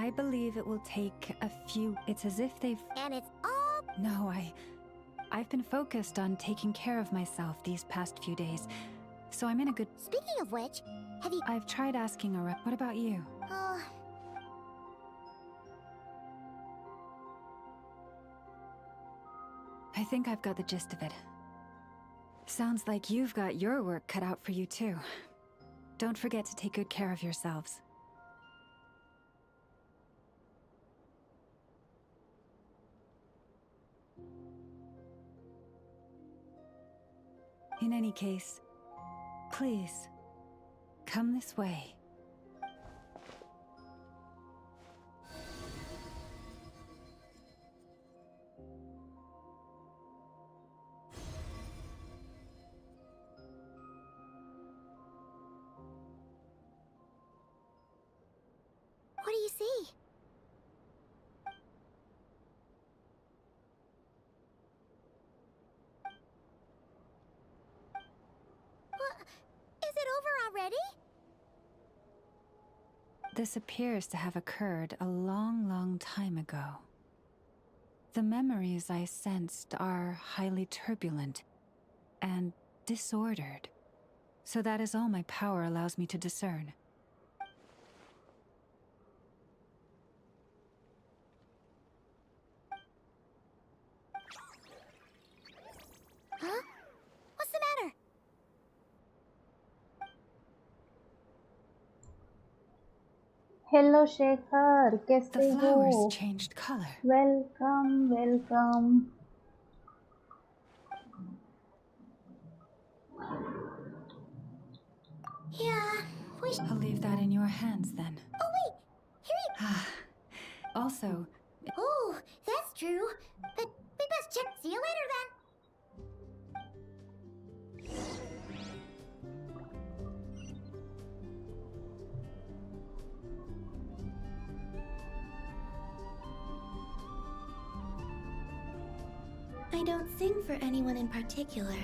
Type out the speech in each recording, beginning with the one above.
I believe it will take a few... It's as if they've... And it's all... No, I've been focused on taking care of myself these past few days, so I'm in a good... Speaking of which, have you... I've tried asking a rep. What about you? Oh... I think I've got the gist of it. Sounds like you've got your work cut out for you too. Don't forget to take good care of yourselves. In any case, please, come this way. What do you see? What? Is it over already? This appears to have occurred a long, long time ago. The memories I sensed are highly turbulent and disordered. So that is all my power allows me to discern. Huh? What's the matter? Hello Shekhar, The कैसे हो? flowers changed color. Welcome welcome. Yeah, we should... I'll leave that in your hands then. Oh wait! Here you... Also, Oh, that's true. But we best check... See you later then. I don't sing for anyone in particular.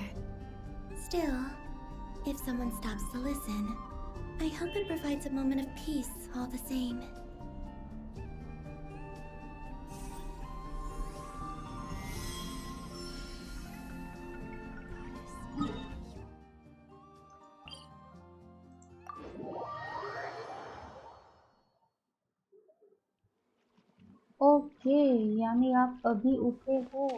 Still, if someone stops to listen, I hope it provides a moment of peace all the same. Okay, यानी आप अभी उठे हो।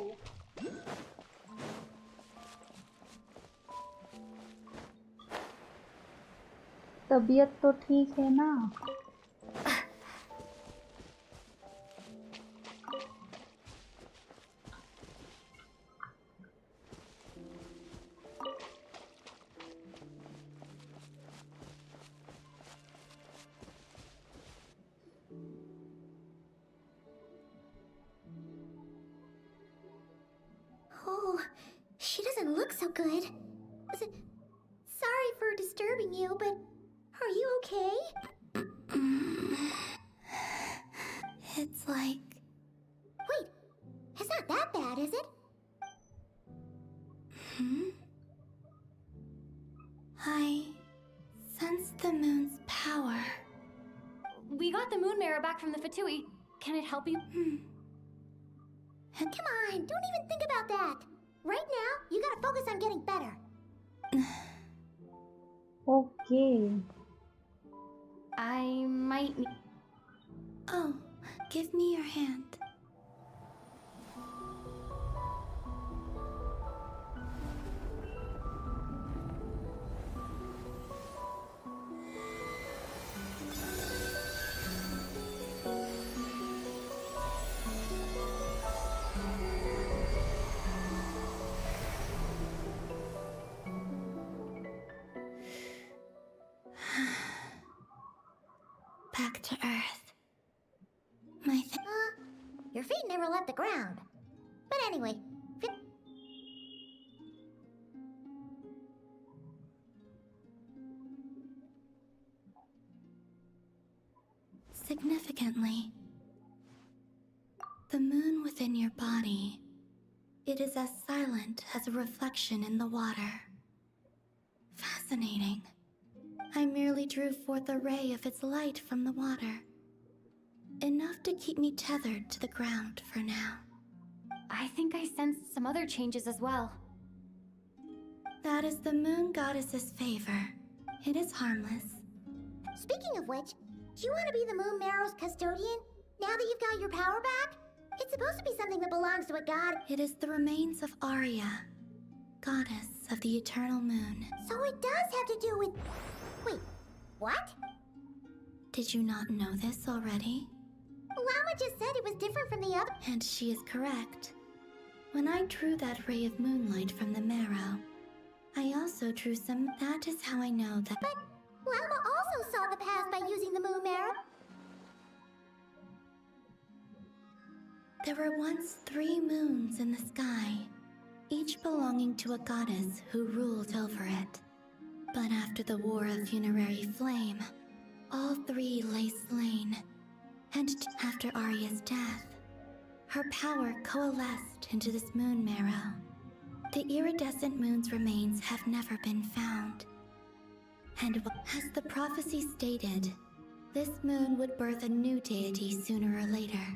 तबीयत तो ठीक है ना? Oh, she doesn't look so good. Sorry for disturbing you, but are you okay? It's like... Wait, it's not that bad, is it? I sense the moon's power. We got the moon mirror back from the Fatui. Can it help you? Come on, don't even think about that. Right now, you gotta focus on getting better. Okay, I might need... Oh, give me your hand. Back to Earth. Your feet never left the ground. But anyway, Significantly, the moon within your body, it is as silent as a reflection in the water. Fascinating. I merely drew forth a ray of its light from the water. enough to keep me tethered to the ground for now. I think I sensed some other changes as well. That is the moon goddess's favor. It is harmless. Speaking of which, do you want to be the Moon Marrow's custodian now that you've got your power back? It's supposed to be something that belongs to a god, It is the remains of Arya, goddess of the eternal moon. so it does have to do with... Wait, what? Did you not know this already? Llama just said it was different from the other... And she is correct. When I drew that ray of moonlight from the marrow, I also drew some... That is how I know that... But Llama also saw the past by using the Moon Marrow. There were once 3 moons in the sky, each belonging to a goddess who ruled over it. But after the War of Funerary Flame, all 3 lay slain. And after Arya's death, her power coalesced into this moon marrow. The iridescent moon's remains have never been found. And as the prophecy stated, this moon would birth a new deity sooner or later.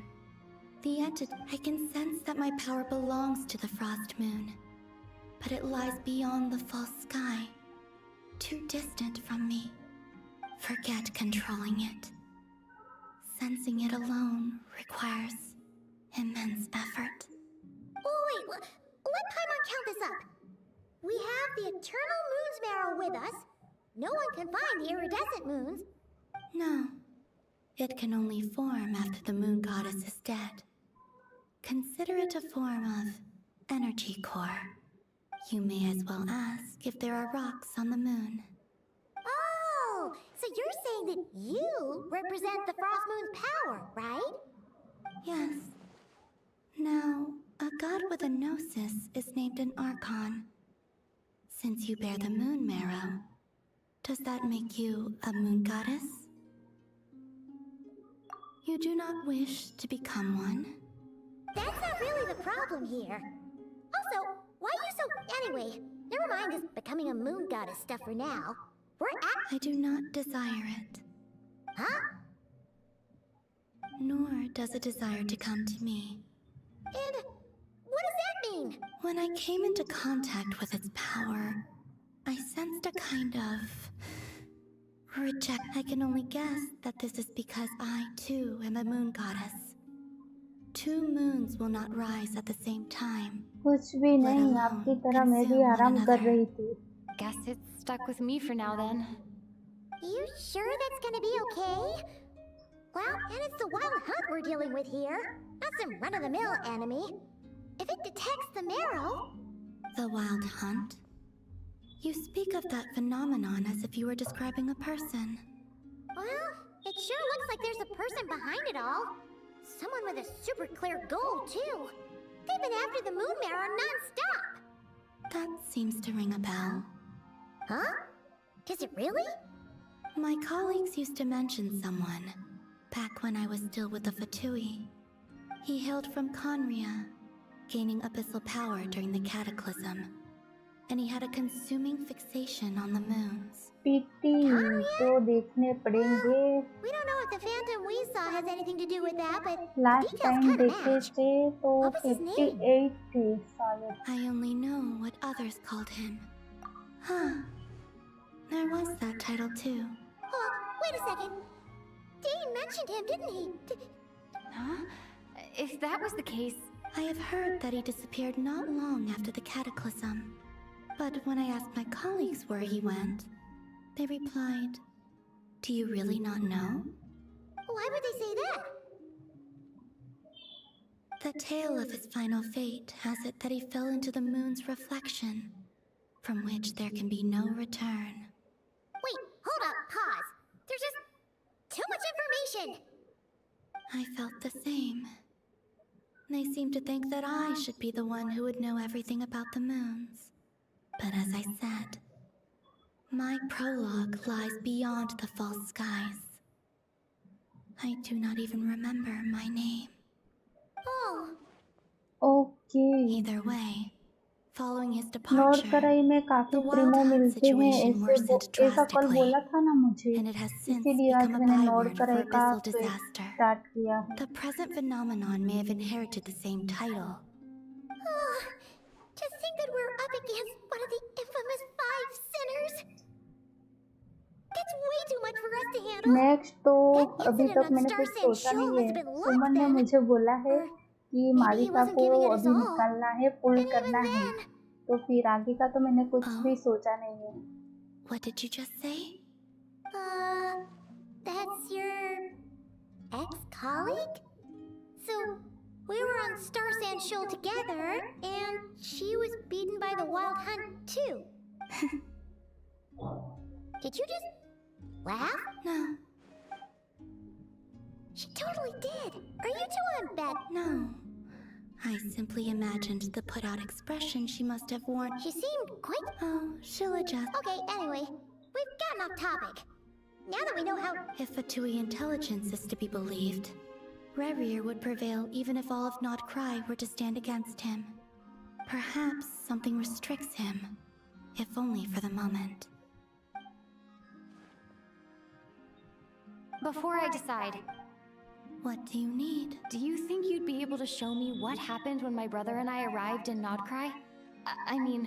The entity, I can sense that my power belongs to the frost moon, but it lies beyond the false sky, too distant from me. Forget controlling it. Sensing it alone requires immense effort. Oh, wait, let Paimon count this up. We have the Eternal Moon's Marrow with us. No one can find the iridescent moons. No, it can only form after the moon goddess is dead. Consider it a form of energy core. You may as well ask if there are rocks on the moon. Oh, so you're saying that you represent the Frost Moon's power, right? Yes. Now, a god with a gnosis is named an archon. Since you bear the moon marrow, does that make you a moon goddess? You do not wish to become one? That's not really the problem here. Also, why are you so... Anyway, never mind this becoming a moon goddess stuff for now. We're at... I do not desire it. Huh? Nor does it desire to come to me. And what does that mean? When I came into contact with its power, I sensed a kind of... reject. I can only guess that this is because I, too, am a moon goddess. 2 moons will not rise at the same time. कुछ भी नहीं, आपकी तरह मैं भी आराम कर रही थी. Guess it's stuck with me for now then. You sure that's gonna be okay? Well, and it's the wild hunt we're dealing with here, not some run-of-the-mill enemy. If it detects the marrow... The wild hunt? You speak of that phenomenon as if you were describing a person. Well, it sure looks like there's a person behind it all. Someone with a super clear goal, too. They've been after the moon marrow non-stop. That seems to ring a bell. Huh? Is it really? My colleagues used to mention someone, back when I was still with the Fatui. He hailed from Conria, gaining abyssal power during the Cataclysm, and he had a consuming fixation on the moons. PT तो देखने पड़ेंगे. We don't know if the phantom we saw has anything to do with that, but last details time kinda देखे match. थे तो What was his name? 58 थे शायद. I only know what others called him. Huh. There was that title too. Oh, wait a second. Dean mentioned him, didn't he? Huh? If that was the case, I have heard that he disappeared not long after the Cataclysm. But when I asked my colleagues where he went, they replied, "Do you really not know?" Why would they say that? The tale of his final fate has it that he fell into the moon's reflection, from which there can be no return. Wait, hold up, pause. There's just too much information. I felt the same. They seemed to think that I should be the one who would know everything about the moons. But as I said, my prologue lies beyond the false skies. I do not even remember my name. Oh, Okay. Either way, Following his note departure, कराई में काफी the Wild Primo Hunt मिलते हैं, situation worsened ऐसा कल drastically, बोला था ना मुझे, and it has since इसीलिए आज become a मैंने नोट byword for कराई का abyssal क्वेस्ट disaster. स्टार्ट किया है। The present phenomenon may have inherited the same title. To think that we're up against one of the infamous 5 sinners. That's way too much for us to handle. Next तो That अभी incident तक on मैंने Star कुछ Sand सोचा Shoal नहीं must है। have been luck सुमन ने then. मुझे बोला है Or कि maybe he मालिका wasn't को giving it his अभी all. निकालना है, पुल And even करना है, then... तो फिर आगे का तो मैंने कुछ Oh. भी सोचा नहीं है। What did you just say? That's your... ex-colleague? So, we were on Star Sand Shoal together, and she was beaten by the Wild Hunt too. Did you just... laugh? No, She totally did. Are you two on bet? no. I simply imagined the put-out expression she must have worn. She seemed quite... Oh, she'll adjust. Okay, anyway, we've gotten off topic. Now that we know how... If Fatui intelligence is to be believed, Rerir would prevail even if all of Nod Cry were to stand against him. Perhaps something restricts him, if only for the moment. Before I decide, What do you need? do you think you'd be able to show me what happened when my brother and I arrived in Nodcry? I mean,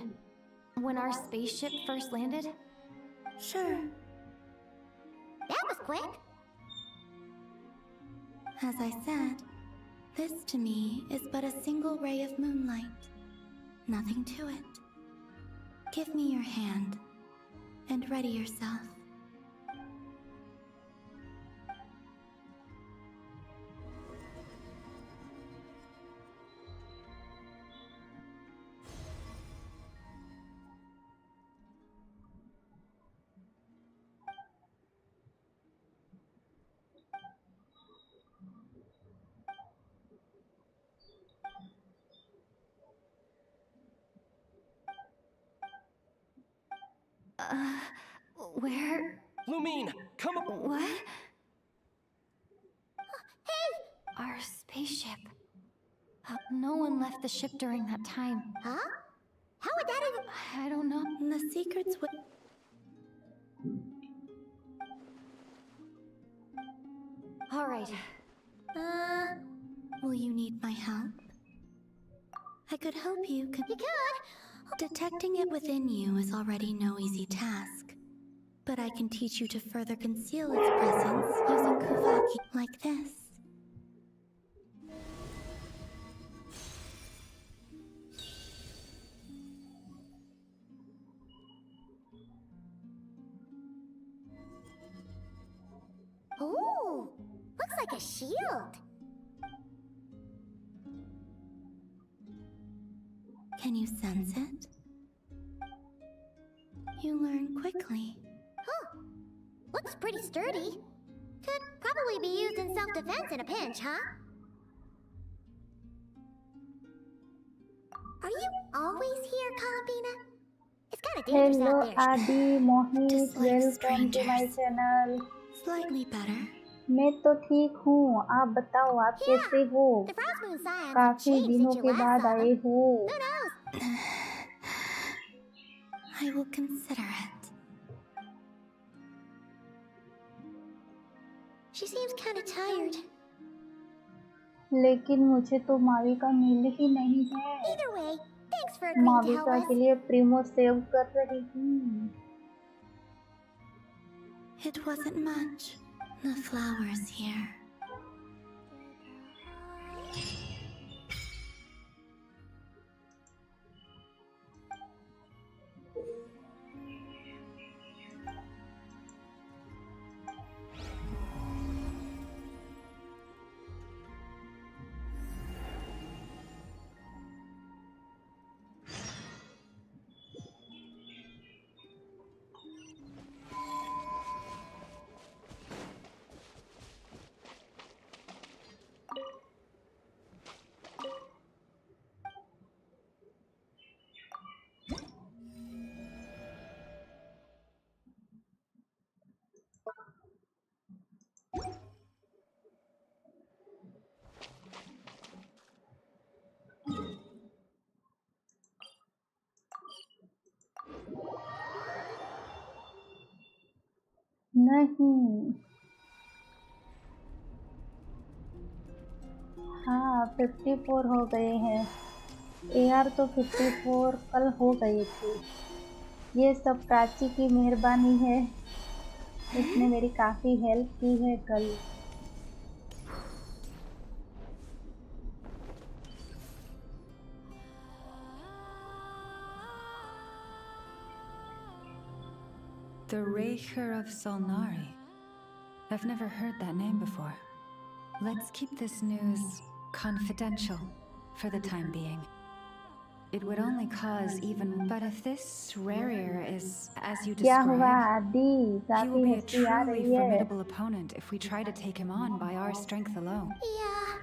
when our spaceship first landed? Sure. That was quick. As I said, this to me is but a single ray of moonlight. Nothing to it. Give me your hand, and ready yourself. Where? Lumine, come on! What? Our spaceship. No one left the ship during that time. Huh? How would that even... I don't know. The secrets would... All right. Will you need my help? I could help you. You could. Detecting it within you is already no easy task. But I can teach you to further conceal its presence using Kuvaki like this. Ooh, looks like a shield. Can you sense it? You learn quickly. Huh. Looks pretty sturdy. Could probably be used in self-defense in a pinch, huh? Are you always here, Columbina? It's kind of dangerous hello out there. Adi, Mohit, Just like welcome to my strangers. Channel. Slightly better. मैं तो ठीक हूँ, आप बताओ आप कैसे हो? The Frost Moon scions have काफी changed दिनों since you के last बाद saw आए them. हो। Who knows? I will consider it. She seems kind of tired. लेकिन मुझे तो माविका मिल ही नहीं है। Either way, thanks for agreeing to help माविका us. के लिए प्रीमो सेव कर रही हूँ। It wasn't much. The flowers here. नहीं। हाँ 54 हो गए हैं। AR तो 54 कल हो गए थे। ये सब प्राची की मेहरबानी है, उसने मेरी काफ़ी हेल्प की है कल। The Raker of Solnari. I've never heard that name before. Let's keep this news confidential for the time being. It would only cause even... But if this Rarier is, as you क्या हुआ describe, आदि? he will काफ़ी be a हंसी आ truly रही है। formidable opponent if we try to take him on by our strength alone. Yeah,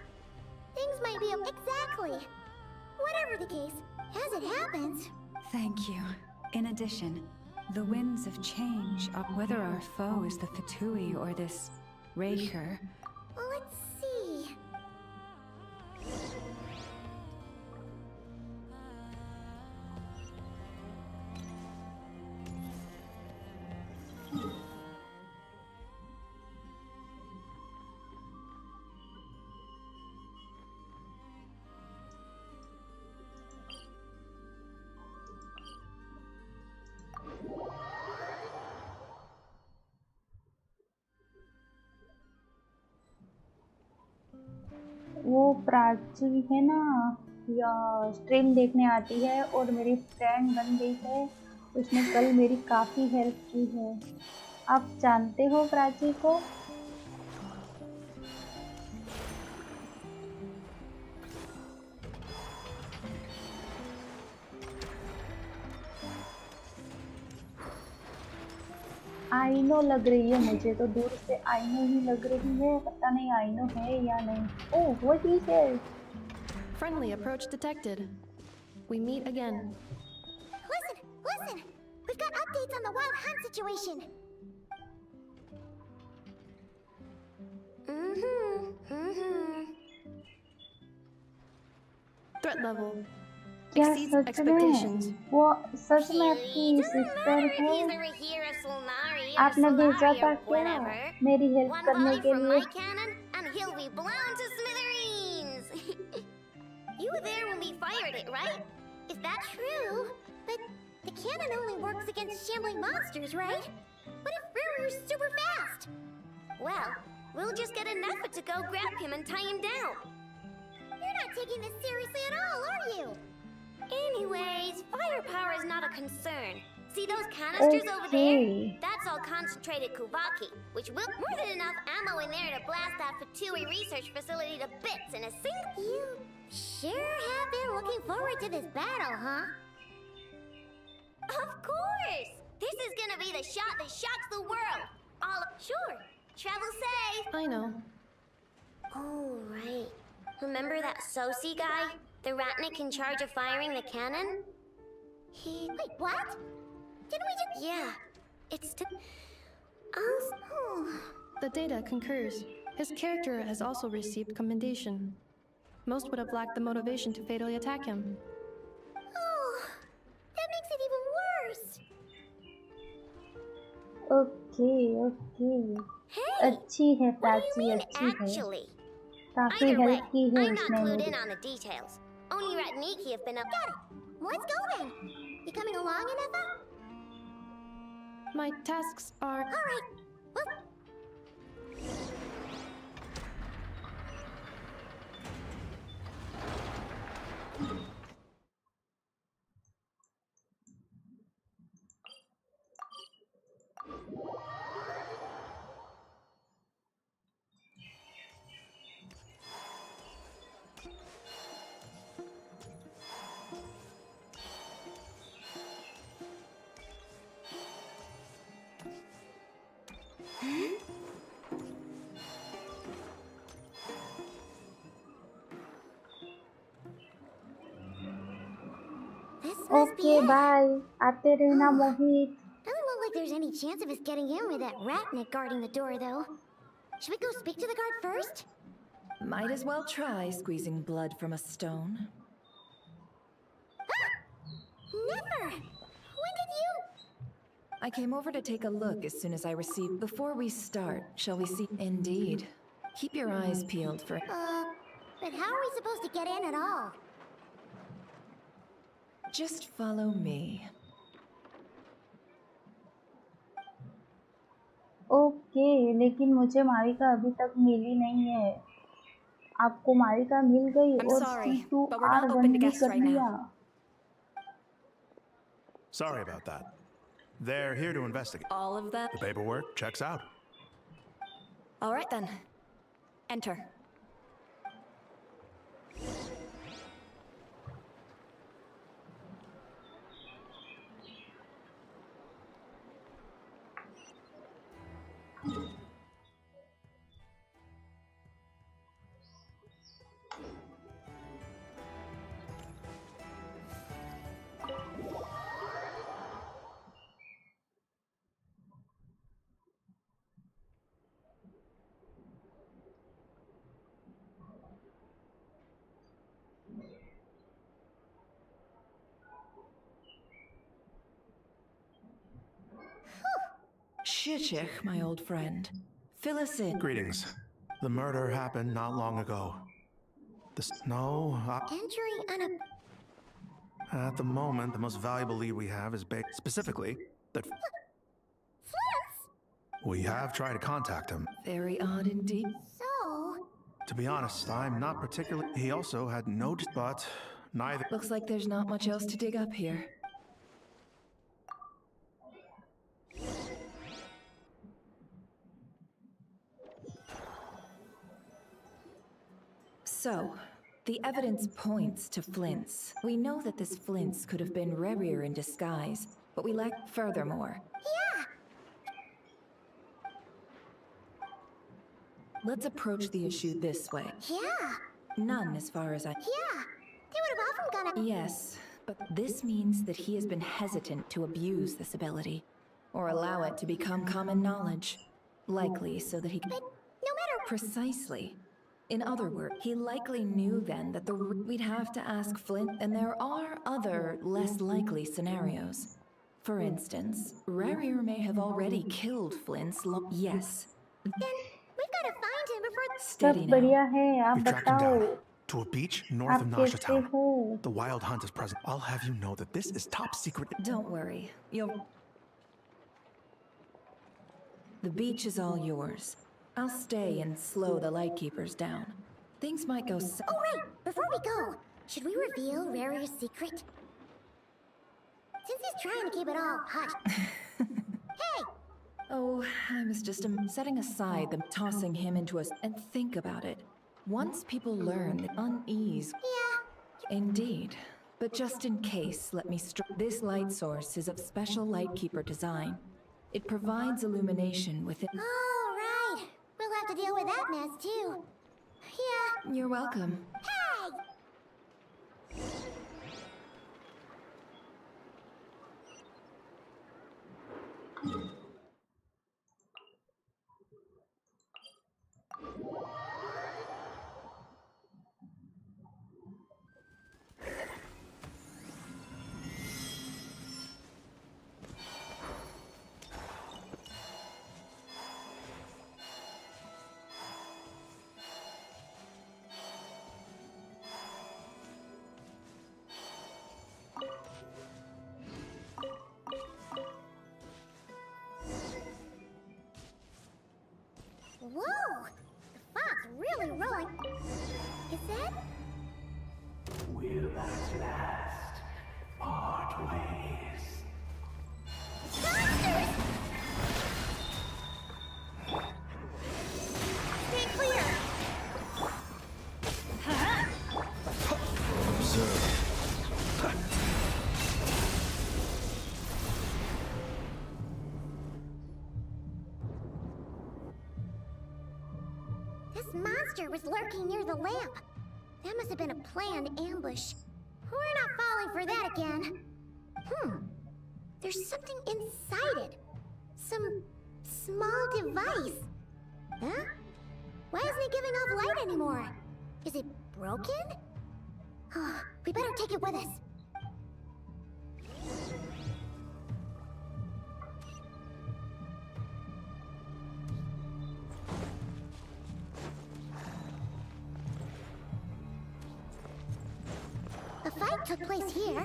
things might be exactly. Whatever the case, as it happens. Thank you. In addition, the winds of change up whether our foe is the Fatui or this Raker. Let's see. वो प्राची है ना, या stream देखने आती है और मेरी friend बन गई है। उसने कल मेरी काफ़ी हेल्प की है। आप जानते हो प्राची को? आईनो लग रही है मुझे तो, दूर से आईनो ही लग रही है। पता नहीं आईनो है या नहीं। Oh what he said. Friendly approach detected. We meet again. Listen! We've got updates on the wild hunt situation. Threat level क्या exceeds सच expectations. में? वो सच में आपकी सिस्टर है? आपने भेजा था क्या मेरी हेल्प One करने volley के from लिए? my cannon, and he'll be blown to smithereens! You were there when we fired it, right? Is that true? But the cannon only works against shambling monsters, right? What if Ruru's super fast? Well, we'll just get an effort to go grab him and tie him down. You're not taking this seriously at all, are you? Anyways, firepower is not a concern. See those canisters over there? Okay. That's all concentrated Kuvaki, which will more than enough ammo in there to blast that Fatui research facility to bits in a single... You sure have been looking forward to this battle, huh? Of course! This is gonna be the shot that shocks the world! Sure, travel safe! I know. Oh, right. Remember that Sosi guy? The Ratnik in charge of firing the cannon? Wait, what? Didn't we just... Yeah. It's Oh. The data concurs. His character has also received commendation. Most would have lacked the motivation to fatally attack him. Oh. That makes it even worse. Okay. Hey! अच्छी है What do you Prachi, mean, अच्छी है। actually? काफी Either way, help की है I'm not उसने clued मेरी। in on the details. Only Ratniki have been up... Got it! Let's go then! You coming along, Anefa? My tasks are... Alright. Well... This must be okay it. Bye, आते रहना Oh. Mohit. Doesn't look like there's any chance of us getting in with that Ratnik guarding the door, though. Should we go speak to the guard first? Might as well try squeezing blood from a stone. Never! When did you... I came over to take a look as soon as I received. Before we start, shall we see? Indeed. Keep your eyes peeled for. But how are we supposed to get in at all? Just follow me. Okay, लेकिन मुझे माविका अभी तक मिली नहीं है। आपको माविका मिल गई I'm और sorry, C2 but we're not R1 open to भी guests कर right now. लिया। Sorry about that. They're here to investigate. All of that? The paperwork checks out. All right then. Enter. Shizuka, my old friend. Fill us in. Greetings. The murder happened not long ago. Entering At the moment, the most valuable lead we have is specifically that we have tried to contact him. Very odd indeed. So... To be honest, I'm not particularly. He also had no, but neither. Looks like there's not much else to dig up here. So, the evidence points to Flints. We know that this Flints could have been Rerir in disguise, but we lack furthermore. Yeah! Let's approach the issue this way. Yeah! None as far as I... Yeah! They would have often gone... Yes, but this means that he has been hesitant to abuse this ability, or allow it to become common knowledge. Likely so that he can... But no matter... Precisely. In other words, he likely knew then that we'd have to ask Flint, and there are other, less likely scenarios. For instance, Rerir may have already killed Flint's Yes. Then we've got to find him before... Steady सब now. बढ़िया है, आप We tracked him बताओ down to a beach north आप of कैसे Nasha हो? The wild hunt is present. I'll have you know that this is top secret. Don't worry. The beach is all yours. I'll stay and slow the Lightkeepers down. Things might go Oh, right! Before we go, should we reveal Rarir's secret? Since he's trying to keep it all hush. Hey! Oh, I was just setting aside them tossing him into us and think about it. Once people learn that unease... Yeah. Indeed. But just in case, let me this light source is of special Lightkeeper design. It provides illumination within... Oh, right. We'll have to deal with that mess, too. Yeah. You're welcome. Hey! Whoa! The fog's really rolling. Is that... We'll at last part ways. Monsters! Stay clear! Observe. This monster was lurking near the lamp. That must have been a planned ambush. We're not falling for that again. There's something inside it. Some small device. Huh? Why isn't it giving off light anymore? Is it broken? Oh, we better take it with us. A fight took place here.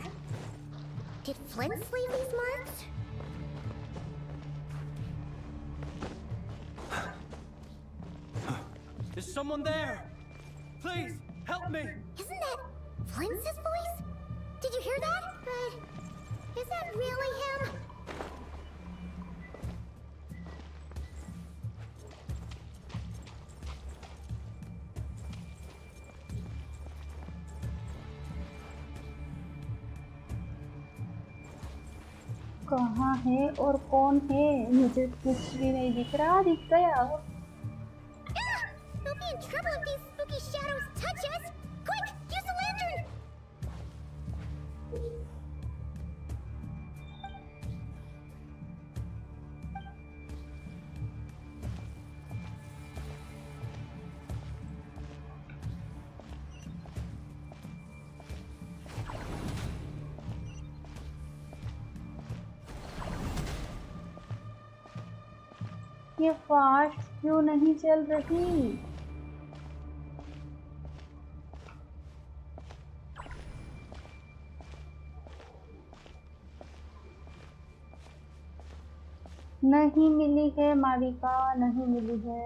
Did Flint leave these marks? Is someone there? Please, help me! Isn't that Flint's voice? Did you hear that? But is that really him? कहाँ है और कौन है? मुझे कुछ भी नहीं दिख रहा। दिख गया। We'll be in trouble if these spooky shadows touch us! Quick, use the lantern! ये फास्ट क्यों नहीं चल रही? नहीं मिली है मालिका, नहीं मिली है।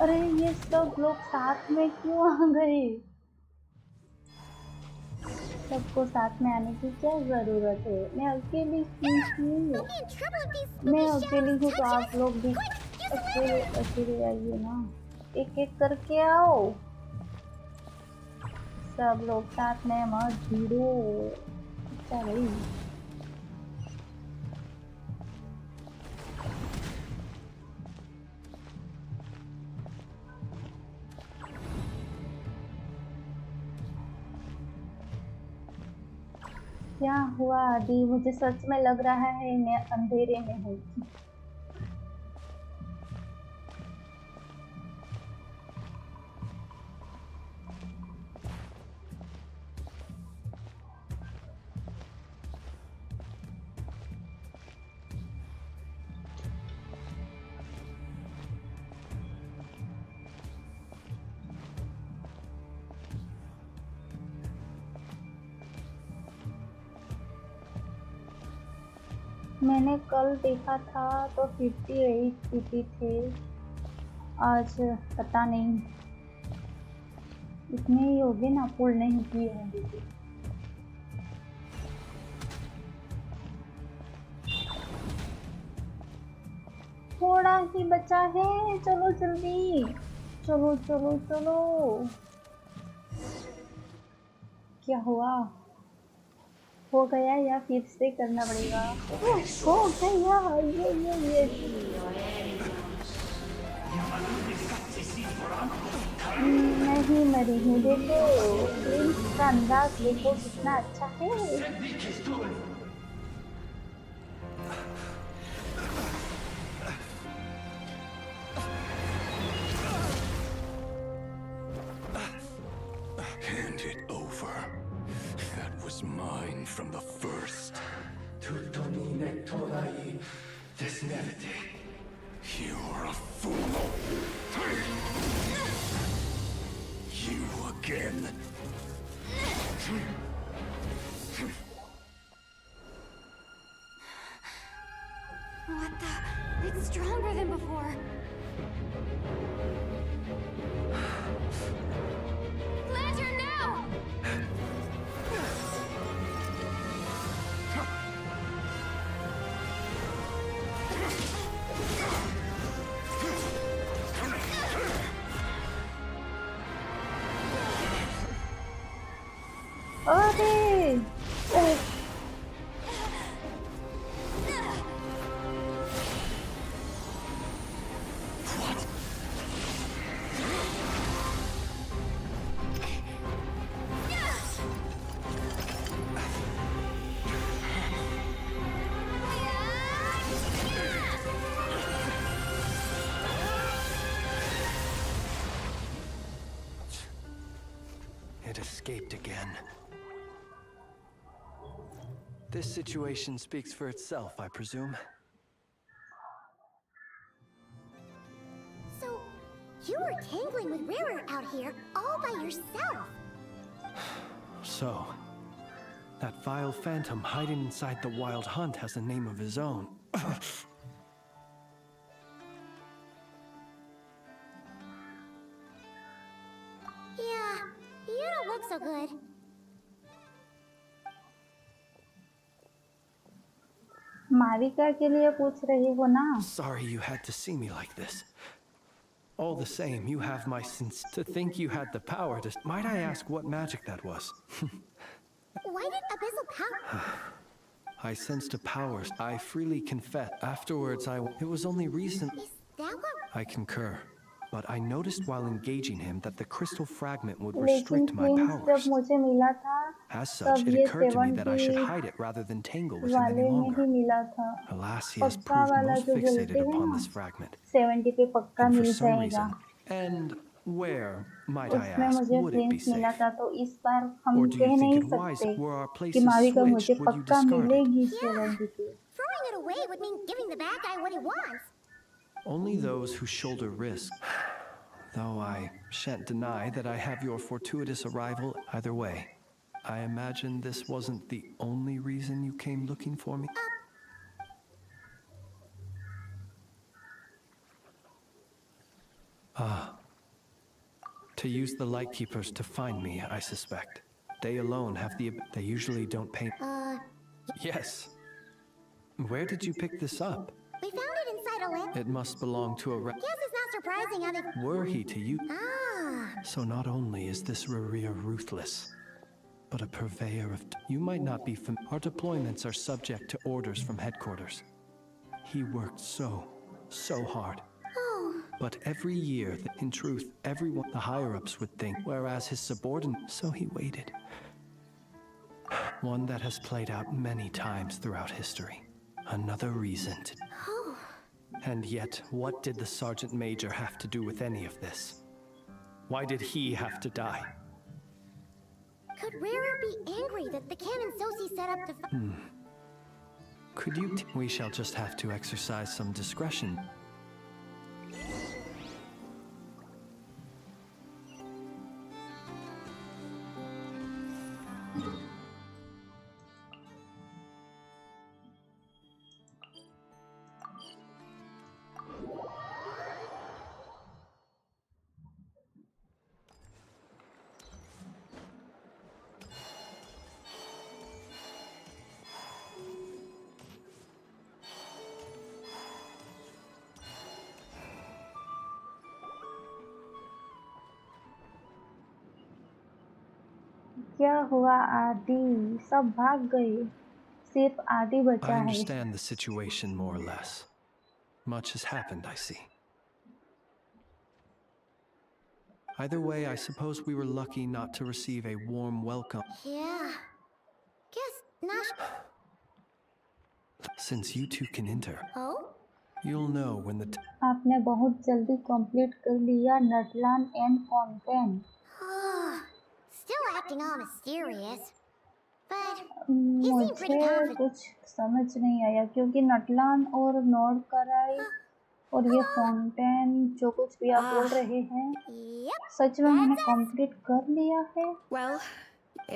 अरे ये सब लोग साथ में क्यों आ गए? सबको साथ में आने की क्या जरूरत है? मैं अकेली हूँ। मैं अकेली हूँ तो आप लोग भी अकेले अकेले आइए ना। एक एक करके आओ। सब लोग साथ में मत भिड़ो। अच्छा भाई। क्या हुआ आदि? मुझे सच में लग रहा है मैं अंधेरे में हूँ। मैंने कल देखा था तो 58 पीपी थे। आज पता नहीं, इतने ही होंगे ना, पुल नहीं किए होंगे। थोड़ा ही बचा है। चलो जल्दी, चलो चलो चलो। क्या हुआ? हो गया या फिर से करना पड़ेगा? हो गया। ये नहीं मरी हूँ। देखो इसका अंदाज, देखो कितना अच्छा है। Mine from the first. You are a fool. You again. What the? It's stronger than before. Lantern now! अरे escaped again. This situation speaks for itself, I presume. So, you were tangling with Rarer out here all by yourself. So, that vile phantom hiding inside the Wild Hunt has a name of his own. Yeah, you don't look so good. माविका के लिए पूछ रही हो ना? Sorry you had to see me like this. All the same, you have my sense to think you had the power to... Might I ask what magic that was? Why did Abyssal Power... I sensed a power. I freely confess. Afterwards, It was only recent... Is that what... I concur. But I noticed while engaging him that the crystal fragment would लेकिन restrict my twins जब powers. मुझे मिला था As such, तब it ये occurred to me that I should 70 hide it rather than tangle with him any वाले में longer. ही मिला था. Alas, he has पक्का proved वाला most जो बोलते fixated हैं upon ना this fragment. 70 पे पक्का And for मिल some जाएगा. reason, and where, might I उसमें ask, मुझे would it be twins मिला safe? था तो इस बार हम Or do कह you नहीं think it wise, सकते were our कि places माविका मुझे switched, would you पक्का discard it? मिलेगी Yeah. 70 पे. Throwing it away would mean giving the bad guy what he wants. Only those who shoulder risk. Though I shan't deny that I have your fortuitous arrival either way. I imagine this wasn't the only reason you came looking for me? To use the Lightkeepers to find me, I suspect. They alone have they usually don't pay... Yes. Where did you pick this up? We found it inside a lamp. It must belong to a Guess it's not surprising how they... Were he to you... Ah, So not only is this Rarir ruthless, but a purveyor of... You might not be Our deployments are subject to orders from headquarters. He worked so hard. oh, But every year, in truth, everyone, the higher-ups would think, whereas his subordinate... So he waited. One that has played out many times throughout history. Another reason to... oh. And yet, what did the Sergeant Major have to do with any of this? Why did he have to die? Could Rarer be angry that the Canon Sosi set up to... Could you... We shall just have to exercise some discretion. क्या हुआ आदि? सब भाग गए. सिर्फ आदि बचा I है. understand the situation more or less. Much has happened, I see. Either way, I suppose we were lucky not to receive a warm welcome. Yeah. Guess Nash... Since you two can enter, Oh? you'll know when the... आपने बहुत जल्दी complete कर लिया Natlan and Fontaine. Still acting all mysterious. But he seemed pretty मुझे confident. कुछ समझ नहीं आया क्योंकि नटलान और नॉर्ड कराई और ये फॉन्टेन जो कुछ भी आप बोल रहे हैं Yep. सच में मैंने That's us. कंप्लीट कर लिया है. Well,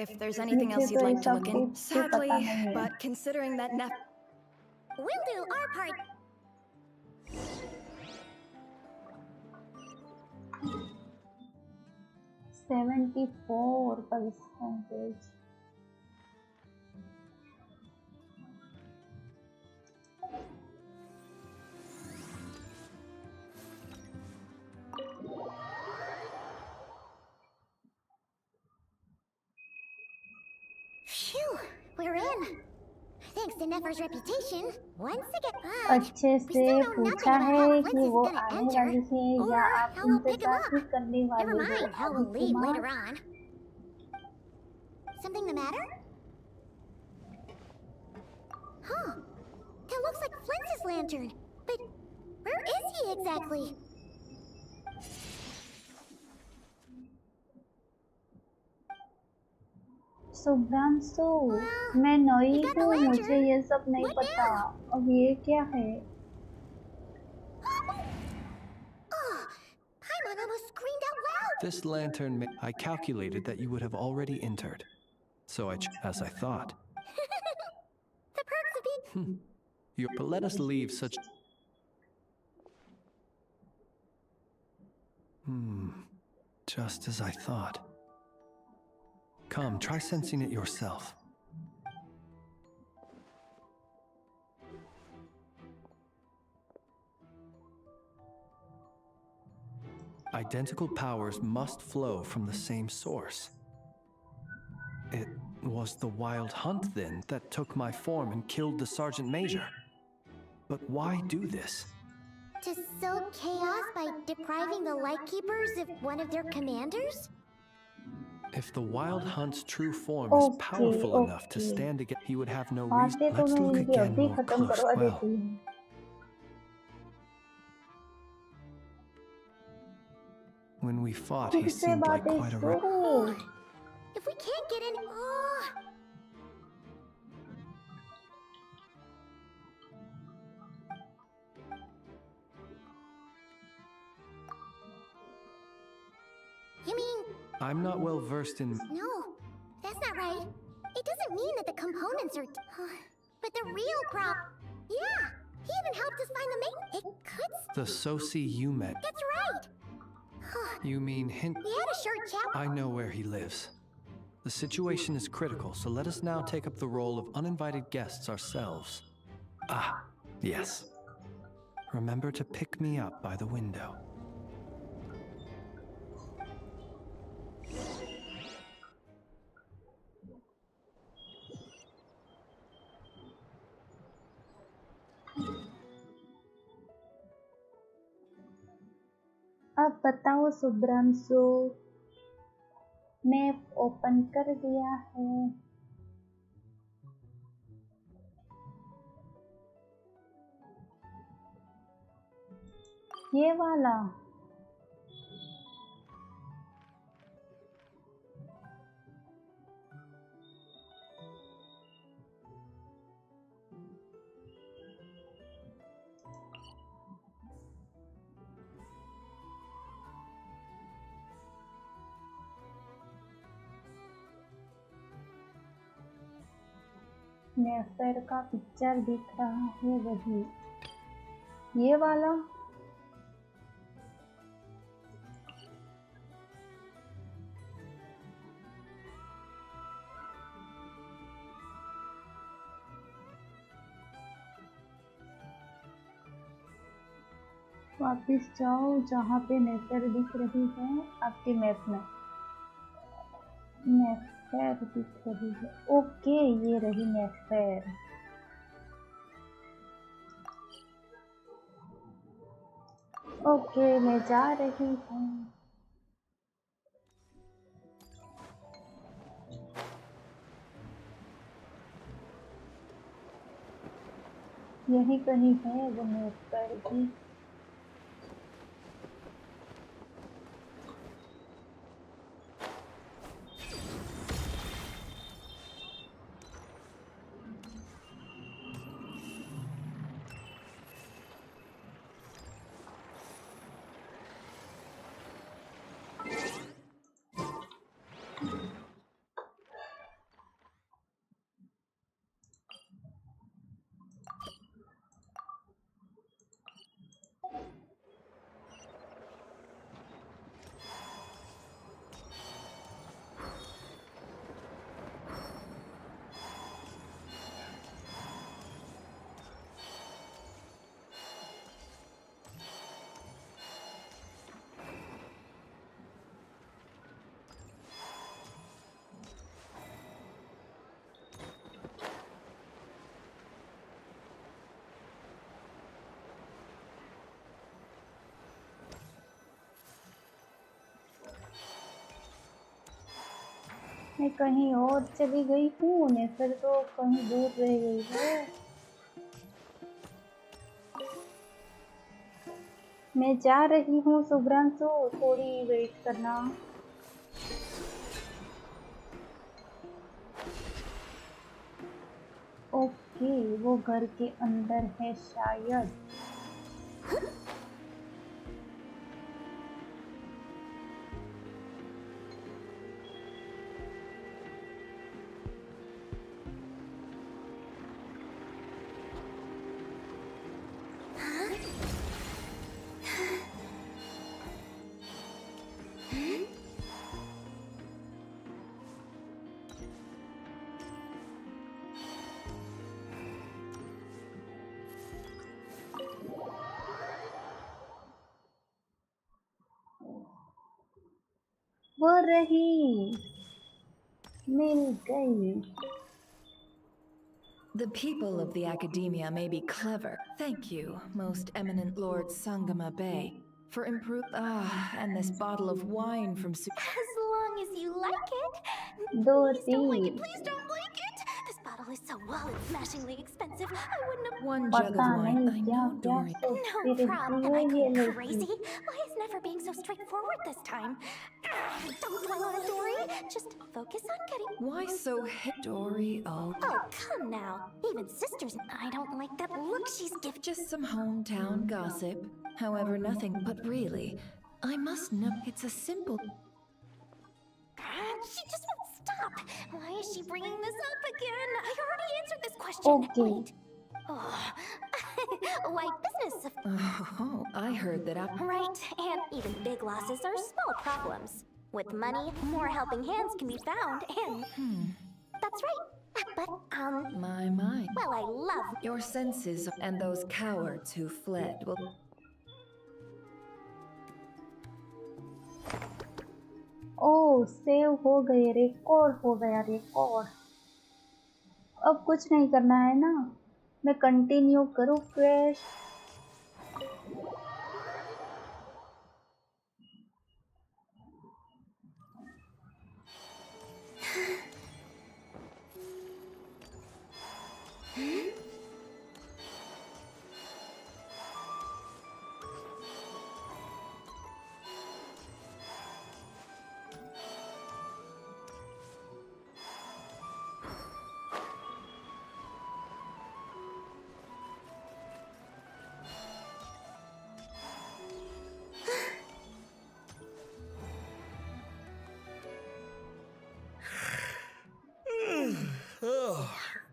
if there's anything मुझे else you'd तो like ऐसा to look in. कुछ भी पता Sadly, नहीं है. but considering that Nef... We'll do our part. %74. Phew, we're in. Thanks to Nefer's reputation, once again. अच्छे we से still know nothing पूछा about है how कि Flint is वो gonna आने enter, वाली है or या आप how we'll pick him इंतजार ही up. करने Never वाले हो. mind how we'll अभी leave Kumar later on. Something the matter? Huh. That looks like Flint's lantern. But where is he exactly? Shubhranshu, Well, मैं नई you got the हूँ, मुझे lantern. ये सब नहीं What पता। now? अब ये क्या है? Oh, Paimon almost screamed out loud. This lantern I calculated that you would have already entered. So as I thought. The perks of being... But let us leave such... Just as I thought. Come, try sensing it yourself. Identical powers must flow from the same source. It was the wild hunt, then, that took my form and killed the Sergeant Major. But why do this? To sow chaos by depriving the Lightkeepers of one of their commanders? If the Wild Hunt's true form is powerful enough to stand against, he would have no reason. Let's look again more close. Well, when we fought, he seemed like quite a rough. If we can't get in... Oh. You mean... I'm not well versed in... No, that's not right. It doesn't mean that the components are... But the real prop... Yeah, he even helped us find the main... It could... The Soci you met. That's right! You mean hint... We had a short chat... I know where he lives. The situation is critical, so let us now take up the role of uninvited guests ourselves. Ah, yes. Remember to pick me up by the window. अब बताओ Shubhranshu, map open कर दिया है। ये वाला नेफर का picture दिख रहा है, वही ये वाला। वापिस जाओ जहाँ पे नेफर दिख रही है आपके मैप में। नेफर दिख रही है, ओके ये रही नेफर। ओके मैं जा रही हूँ। यही कहीं है वो नेफर भी। मैं कहीं और चली गई हूँ, नेफर तो कहीं दूर रह गई है। मैं जा रही हूँ शुभ्रांशु, थोड़ी वेट करना। वो घर के अंदर है शायद। वो रही, मिल गई। The people of the academia may be clever. Thank you, most eminent Lord Sangama Bay, for and this bottle of wine from As long as you like it. Doti. Please don't like it, please don't like it. This bottle is so wallet-smashingly expensive. I wouldn't have... one jug of पता wine. नहीं I क्या know, क्या Dory. सोचती No problem. रहती Am है I ये going लड़की। crazy? Why is never being so straightforward this time? Don't dwell on it, Dory. Just focus on getting... Why so Dory? Oh, Oh, come now. Even sisters, I don't like that look she's giving. just some hometown gossip. However, nothing. But really, I must know it's a simple. She just won't stop. Why is she bringing this up again? I already answered this question. Okay. Wait. Oh. Why, business of... Oh, I heard that Right, and even big losses are small problems. With money, more helping hands can be found, and... That's right. But, My. well, I love... Your senses and those cowards who fled will. Oh save हो गए, record हो गया record. अब कुछ नहीं करना है ना, मैं कंटिन्यू करूँ fresh. Oh,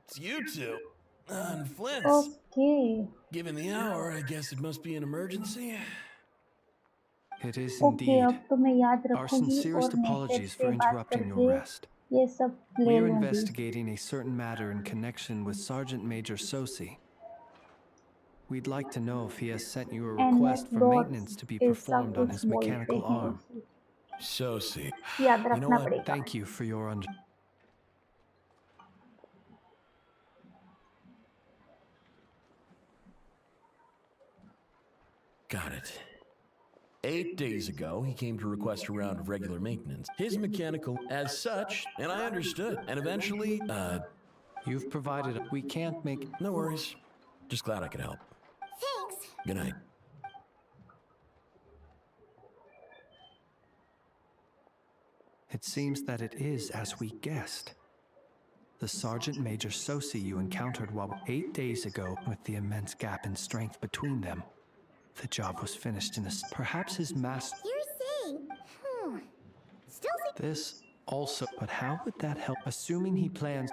it's you two. And Flint. Okay Given the hour, I guess it must be an emergency. It is okay, indeed. अब तो मैं याद Our रखूंगी sincerest और मैं apologies से for बात interrupting your करके rest. ये सब ले We are लूंगी। investigating a certain matter in connection with Sergeant Major Sosi. We'd like to know if he has sent you a request for maintenance to be performed on his mechanical arm. So see. याद You know रखना what? पड़ेगा। Thank you for your Got it. 8 days ago, he came to request a round of regular maintenance. His mechanical as such, and I understood. And eventually, You've provided. We can't make. no worries. Just glad I could help. Thanks. Good night. It seems that it is as we guessed. The Sergeant Major Sosi you encountered 8 days ago, with the immense gap in strength between them. The job was finished in perhaps his master. You're saying... Still think... This also, but how would that help? Assuming he plans.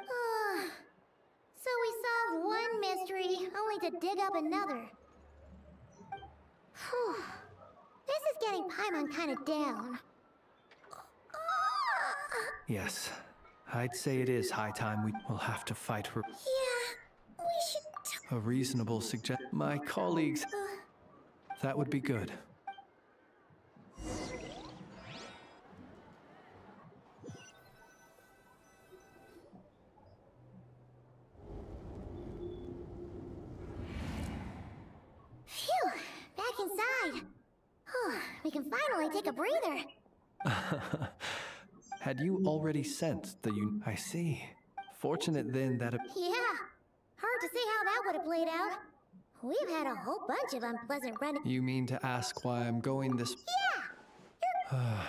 So we solved one mystery, only to dig up another. Whew. This is getting Paimon kind of down. Yes, I'd say it is high time we will have to fight for Yeah, we should... a reasonable suggestion. My colleagues, that would be good. Phew, back inside. We can finally take a breather. Had you already sensed the I see. Fortunate then that Yeah, hard to see how that would have played out. We've had a whole bunch of unpleasant run- You mean to ask why I'm going this? Yeah!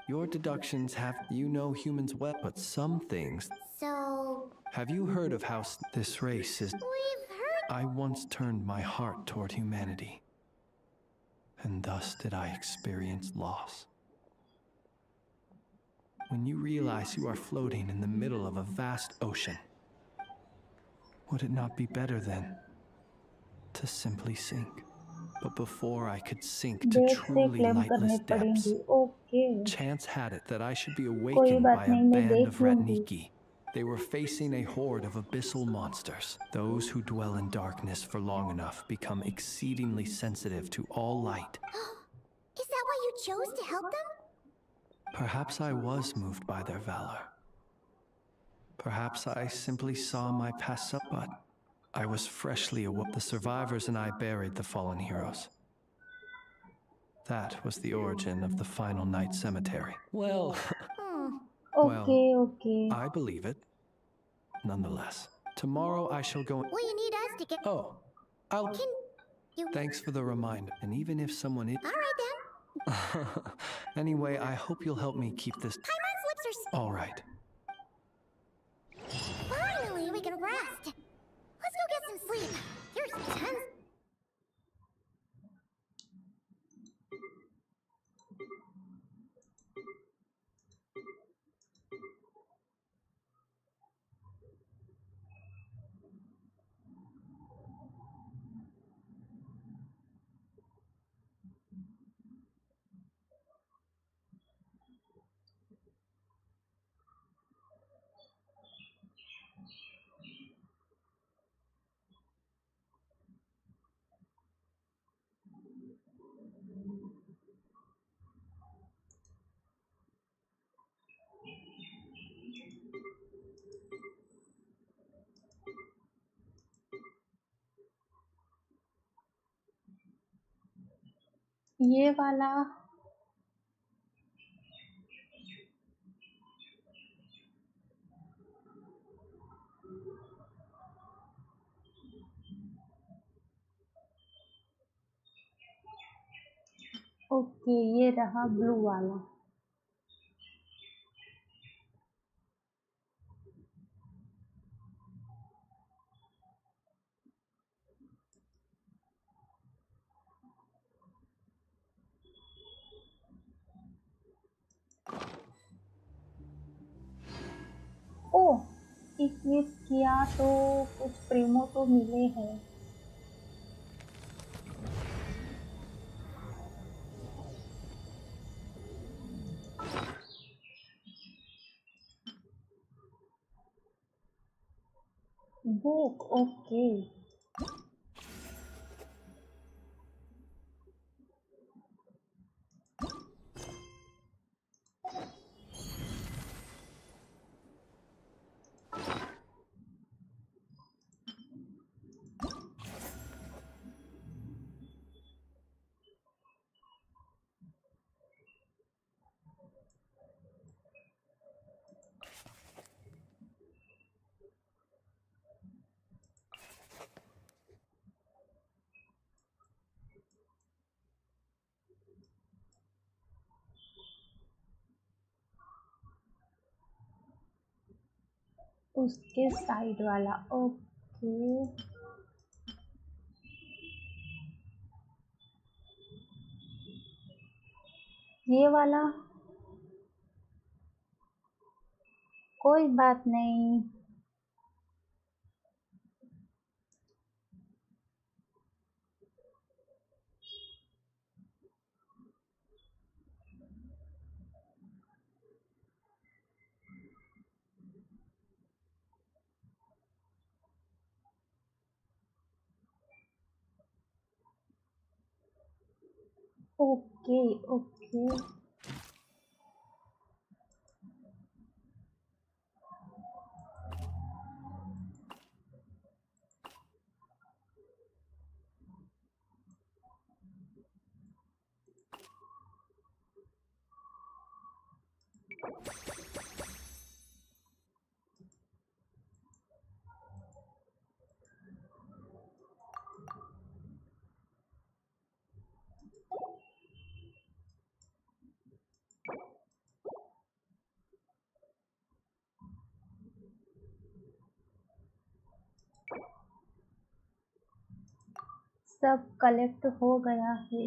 Your deductions have, humans well, but some things. So, Have you heard of how this race is? We've heard. I once turned my heart toward humanity, and thus did I experience loss. When you realize you are floating in the middle of a vast ocean, would it not be better then to simply sink? But before I could sink to date से truly claim lightless करनी depths, पड़ेंगी. Okay, chance had it that I should be कोई awakened by बात a नहीं, मैं band of देख लूंगी. Ratniki. They were facing a horde of abyssal monsters. Those who dwell in darkness for long enough become exceedingly sensitive to all light. Is that why you chose to help them? Perhaps I was moved by their valor. Perhaps I simply saw my past self, but I was freshly awoke. The survivors and I buried the fallen heroes. That was the origin of the final night cemetery. Well, okay okay. I believe it. Nonetheless, tomorrow I shall go. Will you need us to get? Oh, I'll. Can you? Thanks for the reminder. And even if someone is. All right then. Anyway, I hope you'll help me keep this. Paimon slips are. All right. Finally, we can rest. Let's go get some sleep. Here's tons. ये वाला. Okay, ये रहा blue वाला. ओह, equip किया तो कुछ Primo तो मिले हैं. Book, okay. उसके साइड वाला. ओके. ये वाला. कोई बात नहीं. Okay okay. सब कलेक्ट हो गया है।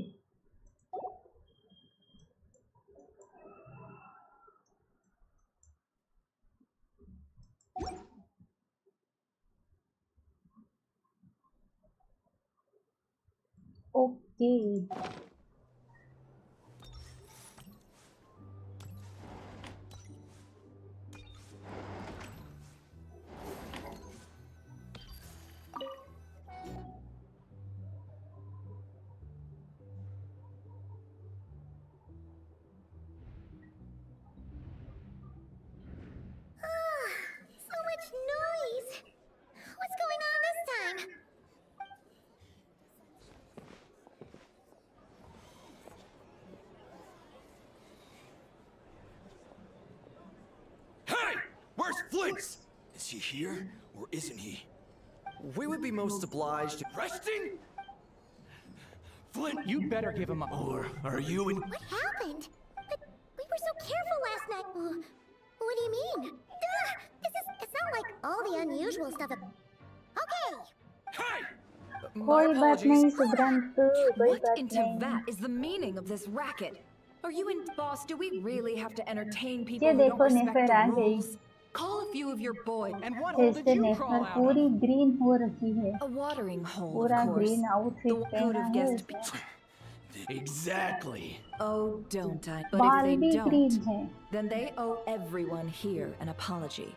Okay So much noise! What's going on this time? Hey! Where's Flint? Is he here, or isn't he? We would be most obliged. Resting? Flint, You better give him a. or are you in? What happened? But we were so careful last night. What do you mean? It's not like all the unusual stuff. Okay. Hey! कोई बात नहीं सुब्रंत कोई What बात in नहीं Teyvat is the meaning of this racket? Are you in boss? Do we really have to entertain people ये who don't देखो respect नेफर the आ गई rules? Call a few of your boys. And what hole इससे did you नेफर crawl out पूरी of? Green हो रही है A watering hole, पूरा of course. Green The outfit one who would पहना have है guessed. उसने Exactly. Oh, don't I? But बाल if भी they ग्रीन don't, है then they owe everyone here an apology,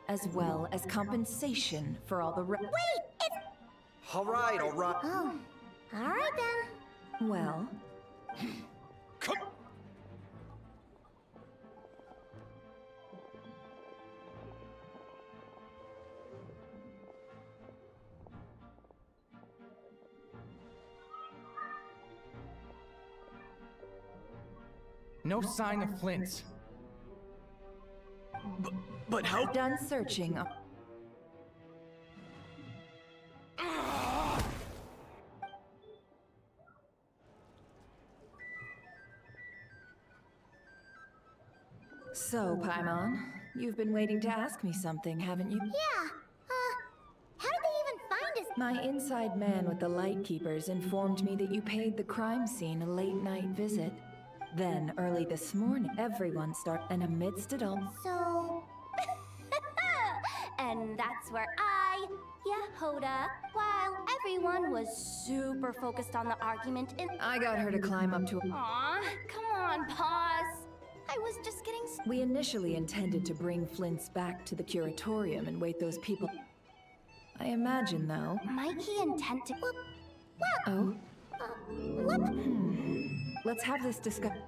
as well as compensation for all the. Wait! It's. All right, all right. Oh. Alright then. Well, Come. No sign of Flint. But how? done searching. So, Paimon, you've been waiting to ask me something, haven't you? Yeah. How did they even find us? My inside man with the Lightkeepers informed me that you paid the crime scene a late-night visit. Then, early this morning, everyone started, and amidst it all, So. And that's where Yehoda, while everyone was super focused on the argument in. I got her to climb up to. Aw, come on, pause. I was just getting. We initially intended to bring Flint's back to the curatorium and wait those people. I imagine, though. Might he intend to. Oh, What? let's have this discussion.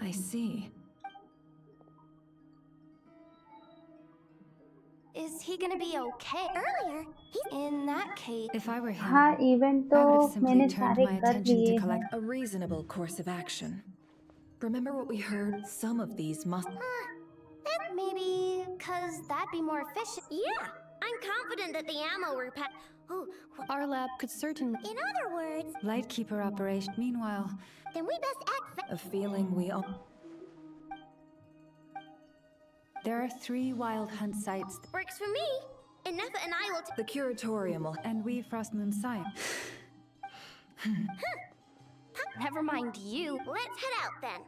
I see. Is he gonna be okay? Earlier, he's. In that case. If I were him, हाँ event I would तो have simply मैंने turned सारे my कर attention लिए to हैं collect. A reasonable course of action. Remember what we heard? Some of these must. Maybe, cause that'd be more efficient. Yeah! I'm confident that the ammo we're Oh, Our lab could certainly. in other words, Lightkeeper operation. Meanwhile, then we best act A feeling we all. there are 3 wild hunt sites, works for me. And Nefa and I will. The curatorium will. and we Frostmoon Science. Never mind you. Let's head out then.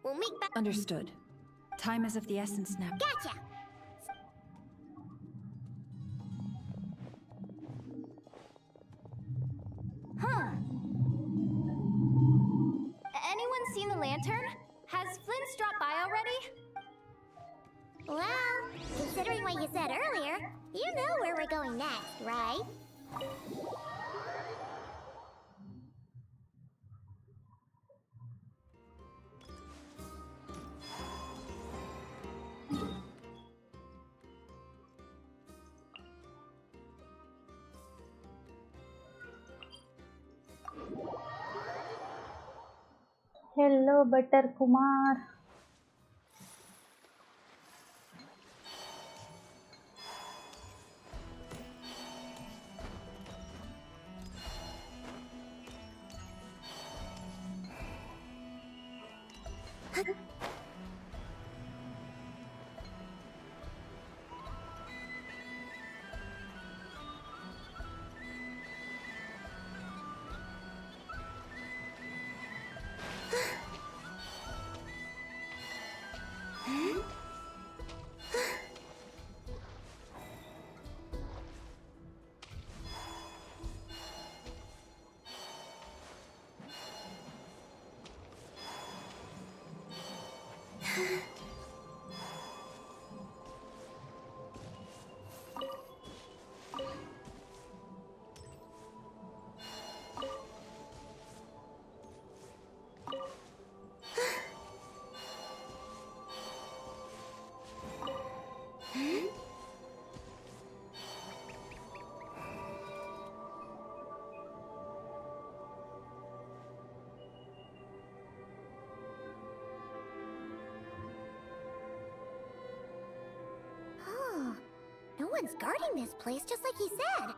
We'll meet back. Understood. Time is of the essence now. Gotcha! Anyone seen the lantern? considering what you said earlier, you know where we're going next, right? Hello, Butter Kumar. No one's guarding this place, just like he said.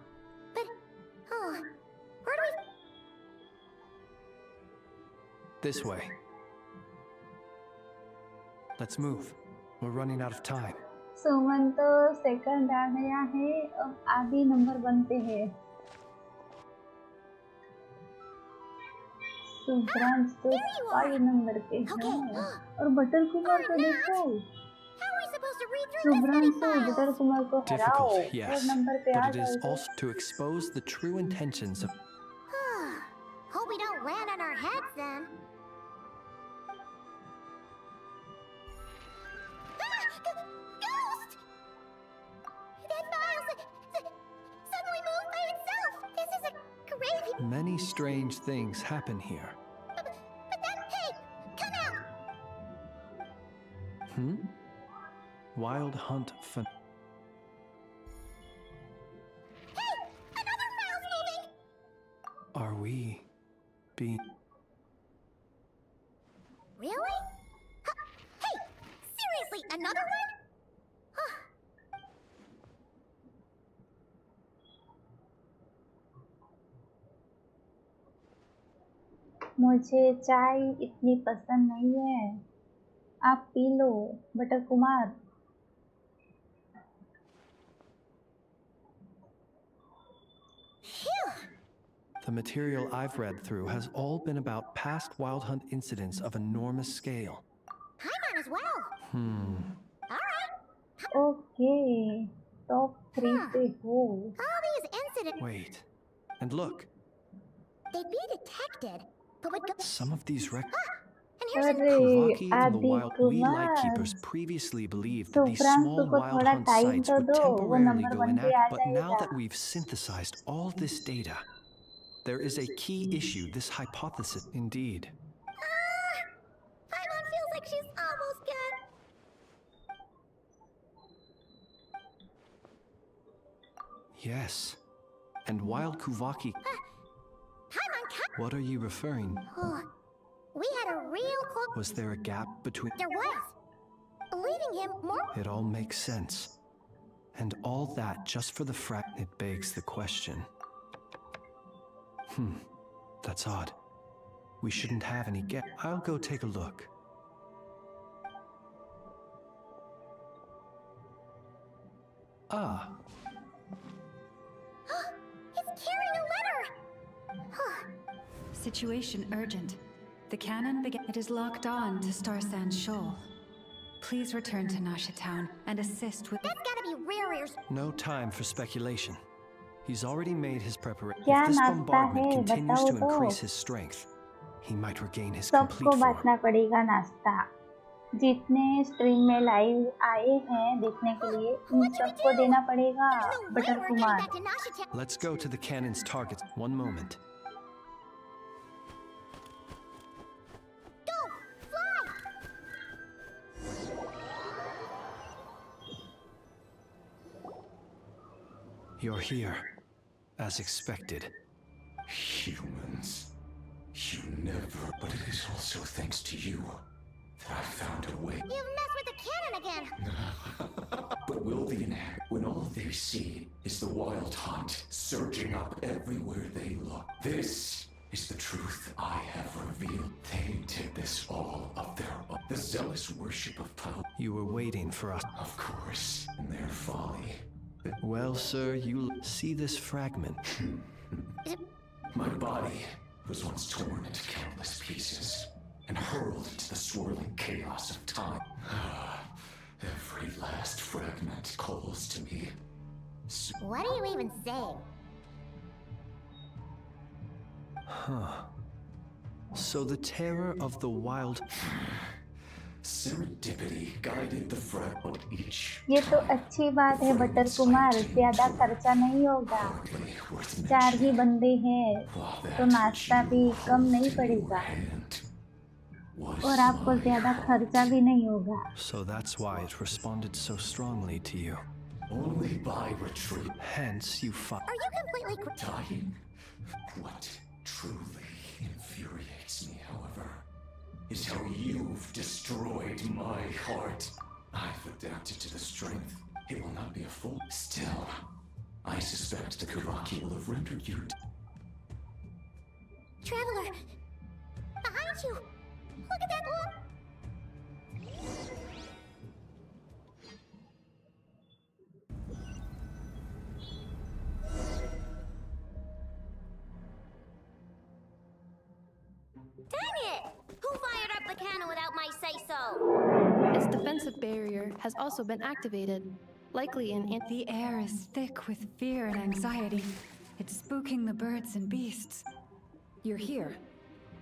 But, where do we... This way. Let's move. We're running out of time. सुमन तो second आ गया है, अब आदि number 1 पे है। सुब्रांश तो 5 number पे है, और बटर कुमार को देखो। सुब्रांश तो बटर कुमार को हराओ, Difficult, yes, नंबर पे आ but it is जाओगे। also to expose the true intentions of. Hope we don't land on our heads then. Ghost! That file suddenly moved by itself. This is a crazy... Many strange things happen here. But then, hey, come out! Wild hunt fun. Hey, another file's moving! Are we being. Really? Hey, seriously, another one? मुझे चाय इतनी पसंद नहीं है, आप P low butter Kumar. The material I've read through has all been about past wild hunt incidents of enormous scale. I'm on as well. Alright. Okay, top 3 पे हो। All these incidents... Wait, and look. They'd be detected, but would go... Some of these And अरे here's Kuvaki and the आदि wild we light Kumar, keepers previously believed that these Subhransh small को wild थोड़ा hunt time sites तो would दो, वो temporarily number go 1 पे inactive, uh but now जाएगा। that we've synthesized all this data, there is a key issue. This hypothesis, indeed. Paimon feels like she's almost done. Yes, and wild Kuvaki. Paimon, come... What are you referring? We had a real close... Was there a gap between? There was. Leaving him more... It all makes sense. And all that just for the fact it begs the question. That's odd. We shouldn't have any gap. I'll go take a look. Ah. It's carrying a letter! Situation urgent. The cannon it is locked on to Star Sand Shoal. Please return to Nasha Town and assist with... That's gotta be Rarier's... No time for speculation. He's already made his preparation. क्या If this नाश्ता bombardment है, continues बताओ to तो। increase his strength, he might regain his सबको complete form. बांटना पड़ेगा नाश्ता। जितने स्ट्रीम में लाइव आए हैं देखने के लिए उन सबको देना पड़ेगा butter Kumar. Let's go to the cannon's target. One moment. Go! Fly! You're here, as expected. Humans. You never. But it is also thanks to you that I found a way. You've messed with the cannon again! But will the inhabit when all they see is the wild hunt surging up everywhere they look? This is the truth I have revealed. They did this all of their own. The zealous worship of power. You were waiting for us. Of course, in their folly. Well, sir, you see this fragment. My body was once torn into countless pieces and hurled into the swirling chaos of time. Every last fragment calls to me. What are you even saying? Huh. So the terror of the wild... Serendipity guided the fragment each. ये तो अच्छी बात है butter Kumar, ज्यादा खर्चा नहीं होगा। 4 ही बंदे हैं तो नाश्ता भी कम नहीं पड़ेगा और आपको ज्यादा खर्चा भी नहीं होगा। So that's why it responded so strongly to you. Only by retreat. Hence you fought. Are you completely Dying? What truly infuriates me, however, is how you've destroyed my heart. I've adapted to the strength. It will not be a full. Still, I suspect the Kuraki will have rendered you. Traveler! Behind you! Look at that one! Dang it! Who fired up the cannon without my say-so? Its defensive barrier has also been activated, likely in The air is thick with fear and anxiety. It's spooking the birds and beasts. You're here.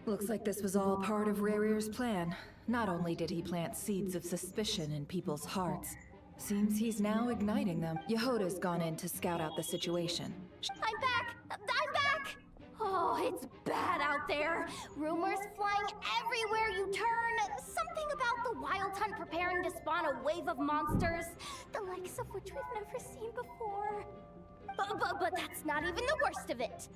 Looks like this was all part of Rarir's plan. Not only did he plant seeds of suspicion in people's hearts, seems he's now igniting them. Yehoda's gone in to scout out the situation. I'm back! I'm back! Oh, it's bad out there. Rumors flying everywhere you turn. Something about the wild hunt preparing to spawn a wave of monsters, the likes of which we've never seen before. But that's not even the worst of it.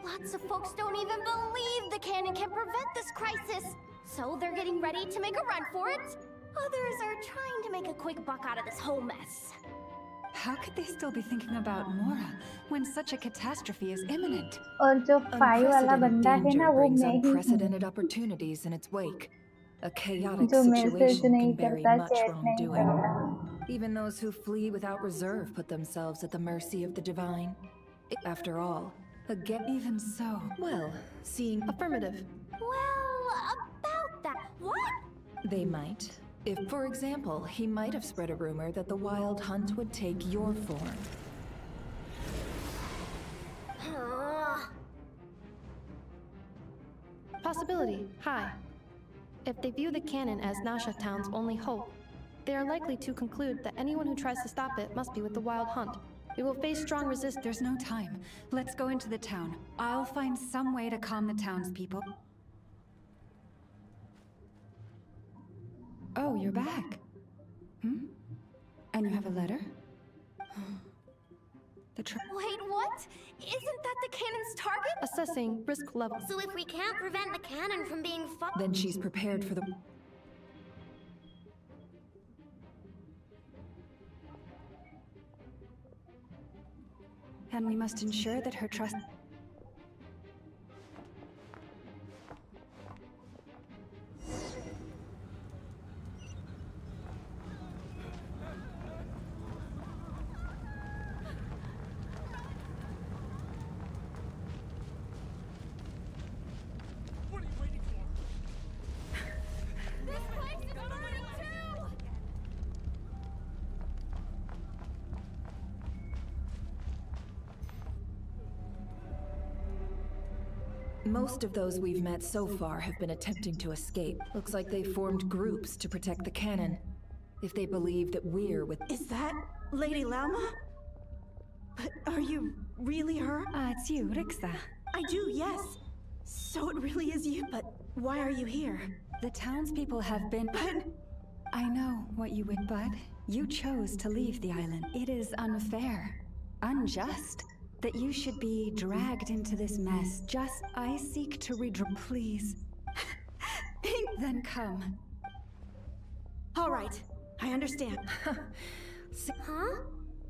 Lots of folks don't even believe the cannon can prevent this crisis, so they're getting ready to make a run for it. Others are trying to make a quick buck out of this whole mess. How could they still be thinking about Mora when such a catastrophe is imminent? और जो 5 वाला बंदा है ना वो brings मैं ही हूँ unprecedented opportunities in its wake. A chaotic जो मैसेज situation नहीं can bury करता, much चैट नहीं wrongdoing. करता। Even those who flee without reserve put themselves at the mercy of the divine. After all, Even so, well, seeing affirmative. Well, about that, what? they might. If, for example, he might have spread a rumor that the wild hunt would take your form. Possibility, high. If they view the cannon as Nasha Town's only hope, they are likely to conclude that anyone who tries to stop it must be with the wild hunt. We will face strong resistance. there's no time. Let's go into the town. I'll find some way to calm the townspeople. Oh, you're back. Hmm? And you have a letter? Wait, what? Isn't that the cannon's target? Assessing risk level. So if we can't prevent the cannon from being fired... Then she's prepared for the... And we must ensure that her trust... This place is burning too! Most of those we've met so far have been attempting to escape. Looks like they formed groups to protect the cannon. If they believe that we're with— Is that Lady Lauma? But are you really her? It's you, Rixa. I do, yes. So it really is you, but why are you here? The townspeople have been— But I know what you would, but you chose to leave the island. It is unfair, unjust, that you should be dragged into this mess. I seek to please. Then come. all right, I understand. Huh?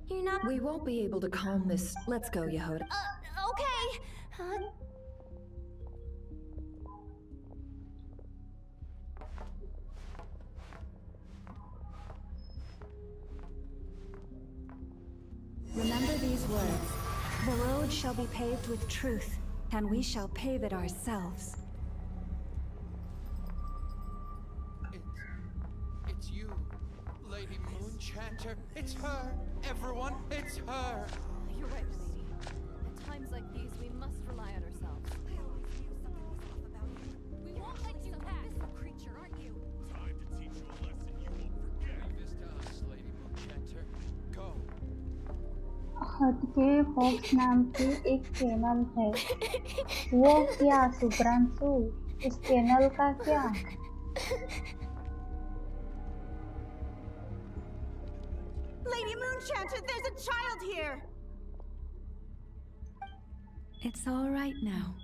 You're not. We won't be able to calm this. Let's go, Yehoda. Okay. Remember these words. The road shall be paved with truth, and we shall pave it ourselves. It's you, Lady Moonchanter. It's her. Everyone, it's her. You're right, lady. At times like these, we must rely on ourselves. I always knew something was off about you. We won't let you pass. This creature, aren't you? Time to teach you a lesson you won't forget. Leave this to us, Lady Moonchanter. Go. हद के fox नाम की एक channel है। वो क्या सुब्रांशु, इस channel का क्या? Lady Moonchanter, there's a child here! It's all right now.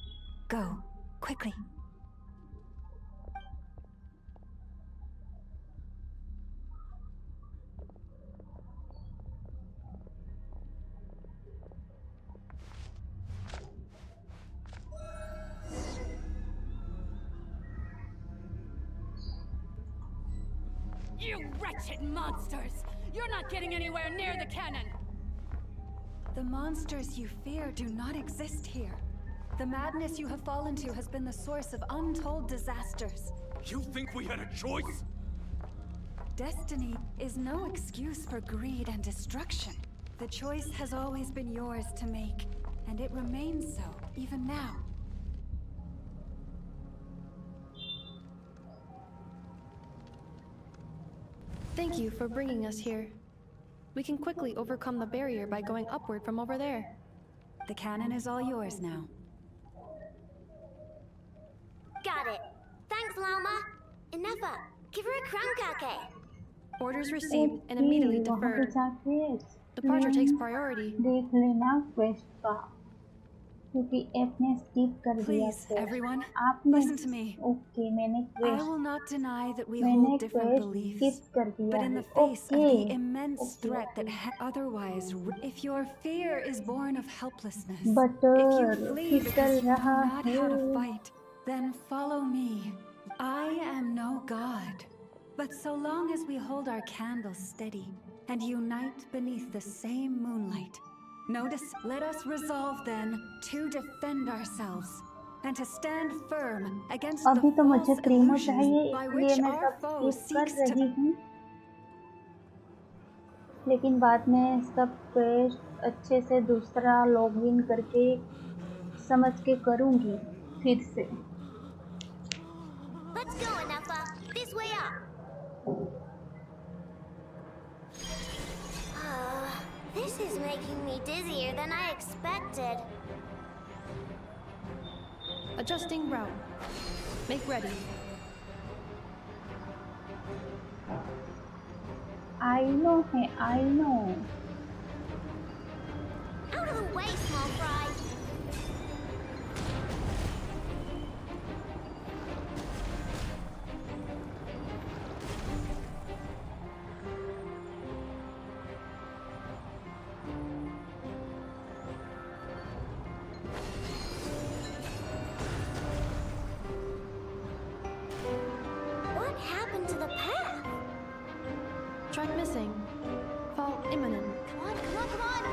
Go, quickly. You wretched monsters! You're not getting anywhere near the cannon! The monsters you fear do not exist here. The madness you have fallen to has been the source of untold disasters. You think we had a choice? Destiny is no excuse for greed and destruction. The choice has always been yours to make, and it remains so, even now. Thank you for bringing us here. We can quickly overcome the barrier by going upward from over there. The cannon is all yours now. Got it. Thanks, Lauma. Enough. Give her a crown kake. Orders received and immediately deferred. Departure takes priority. देख लेना quest का, क्योंकि आपने skip कर दिया। Please, everyone, आपने listen to me. Okay, मैंने I will not deny that we मैंने hold different quest beliefs, skip कर दिया but in है। the face of okay, the immense threat that otherwise, if your fear is born of helplessness, if butter you flee because फिसल you know रहा not how to है। fight, then follow me. I am no god, but so long as we hold our candles steady and unite beneath the same moonlight, notice, let us resolve then to defend ourselves and to stand firm against the अभी तो मुझे false क्रीमो illusions चाहिए, by इसलिए which मैं our सब foe skip कर seeks रही to... हूँ, लेकिन बाद में सब क्वेस्ट अच्छे से दूसरा लॉगिन करके समझ के करूँगी फिर से। Let's go, Anafa. This way up. This is making me dizzier than I expected. Adjusting route. Make ready. I know है, I know. Out of the way, small fry. What happened to the path? Track missing. Fall imminent. Come on, come on, come on!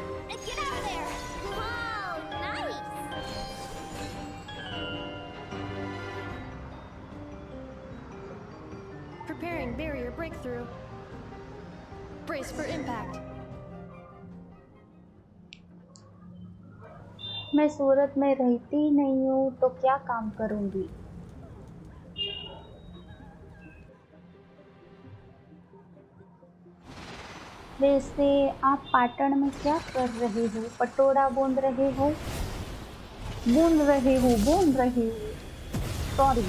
Get out of there! Wow, nice! Preparing barrier breakthrough. Brace for impact. मैं सूरत में रहती ही नहीं हूँ तो क्या काम करूँगी। वैसे आप पाटण में क्या कर रहे हो? पटोड़ा बूंद रहे हो? सॉरी।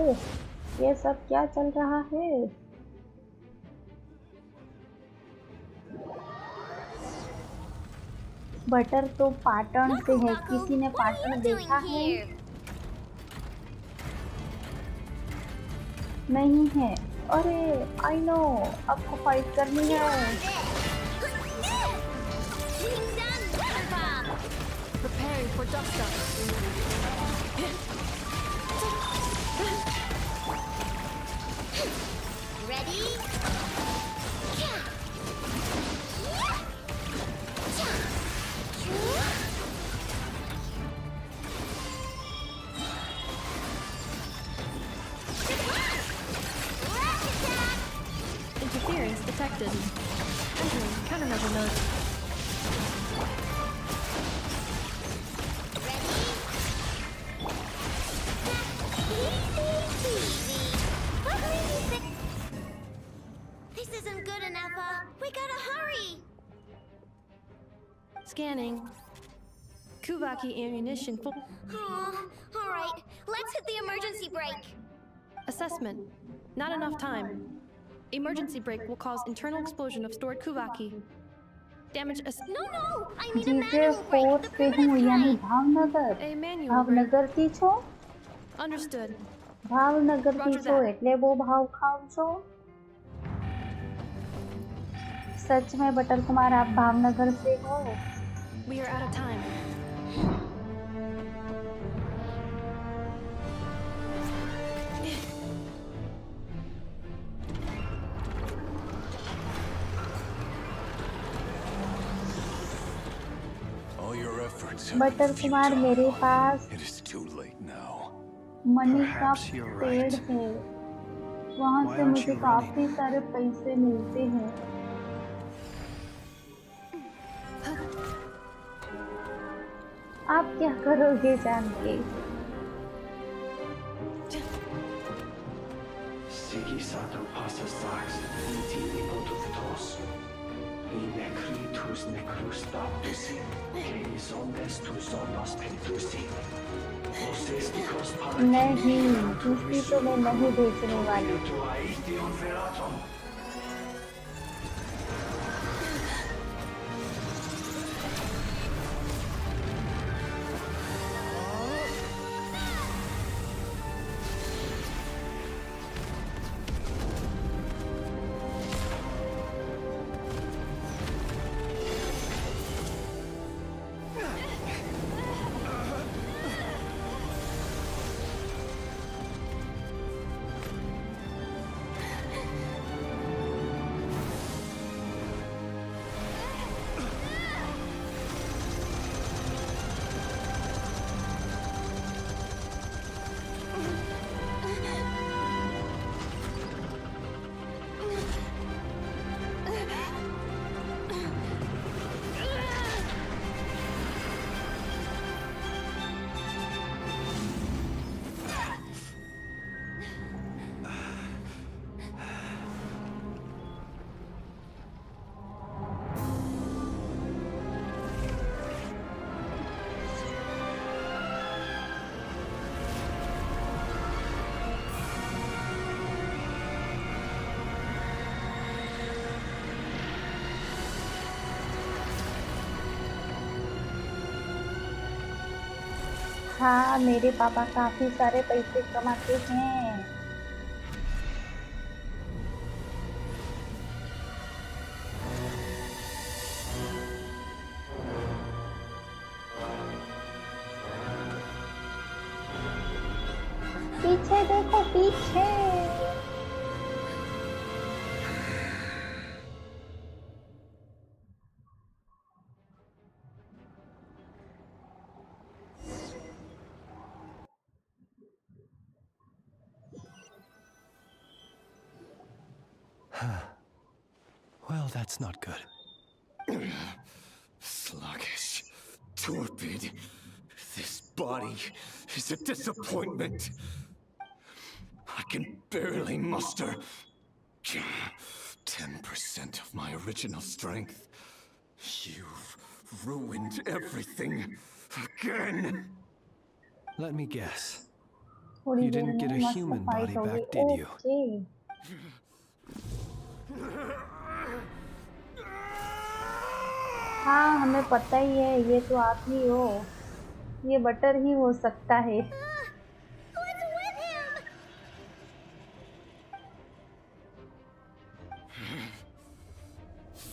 ओह, ये सब क्या चल रहा है? बटर तो पाटण से है। किसी ने पाटण देखा है? नहीं है। अरे आई नो, आपको फाइट करनी है। Preparing for dust up. Ready? Interference detected. Entering countermeasure mode. This isn't good enough. We gotta hurry. Scanning. Kuvaki ammunition full. Oh, all right. Let's hit the emergency brake. Assessment. Not enough time. Emergency brake will cause internal explosion of stored Kuvaki. Damage No, I mean a जीजे manual brake. Force The पे हूँ primitive यानी kind. Bhavnagar. A manual Bhavnagar થી છો? Understood. Bhavnagar થી Roger છો that. એટલે બહુ ભાવ ખાવ છો? सच में बटर कुमार आप भावनगर से हो? We are out of time. All your efforts have butter been Kumar futile. मेरे पास It is too late now. Money का Perhaps you're पेड़ right. है। वहाँ Why से aren't मुझे you काफी सारे पैसे मिलते हैं। आप क्या करोगे जान के? Sigi sato pasa sax, iti ipotutos. Necritus necrus daptusi, que zones tu zonos pentusi. नहीं, किसी तो मैं नहीं बेचने वाली। हाँ, मेरे पापा काफी सारे पैसे कमाते हैं। पीछे देखो, पीछे। Well, that's not good. Sluggish, torpid. This body is a disappointment. I can barely muster 10% of my original strength. You've ruined everything again. Let me guess. थोड़ी You देर didn't में get a मस्त human fight body होगी। back, did you? Okay. हाँ हमें पता ही है, ये तो आप ही हो। ये बटर ही हो सकता है। What's with him?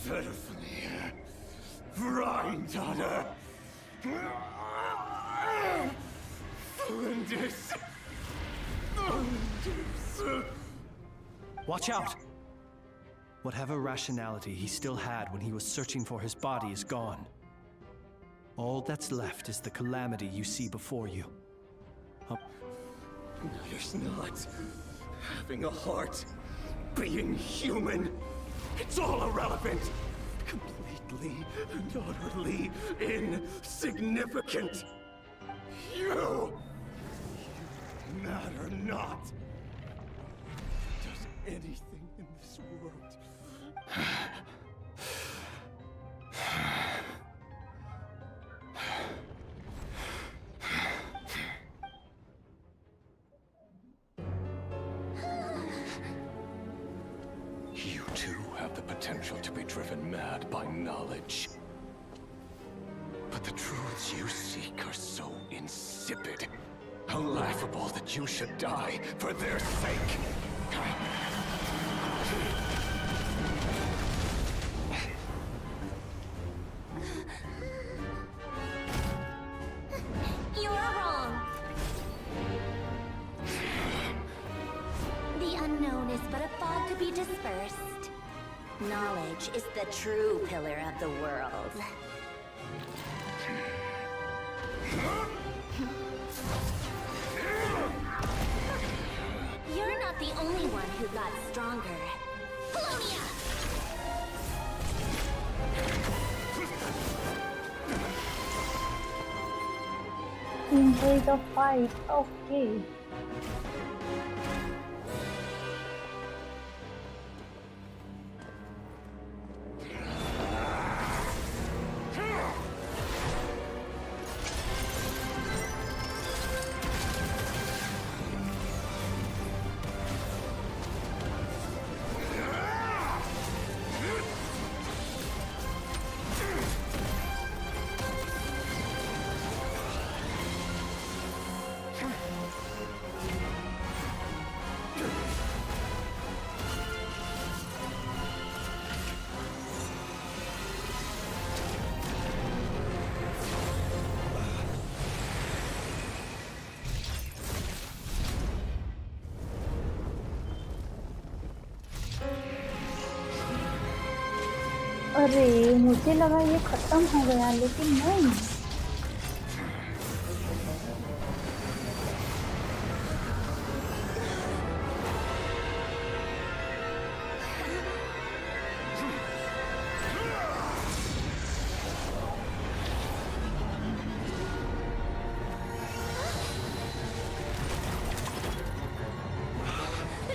Verfnir, Rheindatter, Flinders. Watch out! Whatever rationality he still had when he was searching for his body is gone. All that's left is the calamity you see before you. Matters not. Having a heart, being human, it's all irrelevant. Completely and utterly insignificant. You matter not. Does anything in this world. You too have the potential to be driven mad by knowledge. But the truths you seek are so insipid, how laughable that you should die for their sake. You're wrong. The unknown is but a fog to be dispersed. Knowledge is the true pillar of the world. You're not the only one who got stronger. Polonia! Enjoy the fight. Okay. अरे मुझे लगा ये खत्म हो गया, लेकिन नहीं।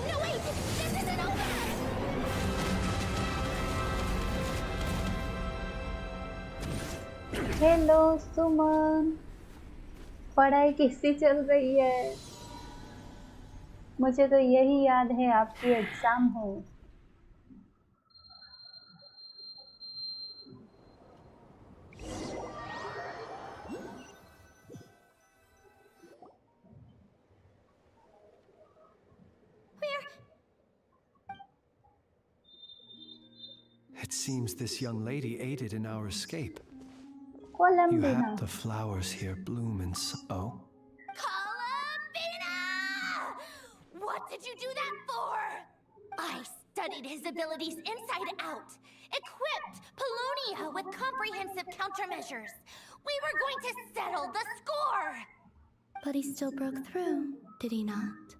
No, wait! This isn't over! Hello Suman, पढ़ाई कैसी चल रही है? मुझे तो यही याद है आपकी एग्जाम है। It seems this young lady aided in our escape. You कोलंबिना। have the flowers here bloom in oh? Columbina! What did you do that for? I studied his abilities inside out. Equipped Polonia with comprehensive countermeasures. We were going to settle the score. But he still broke through, did he not?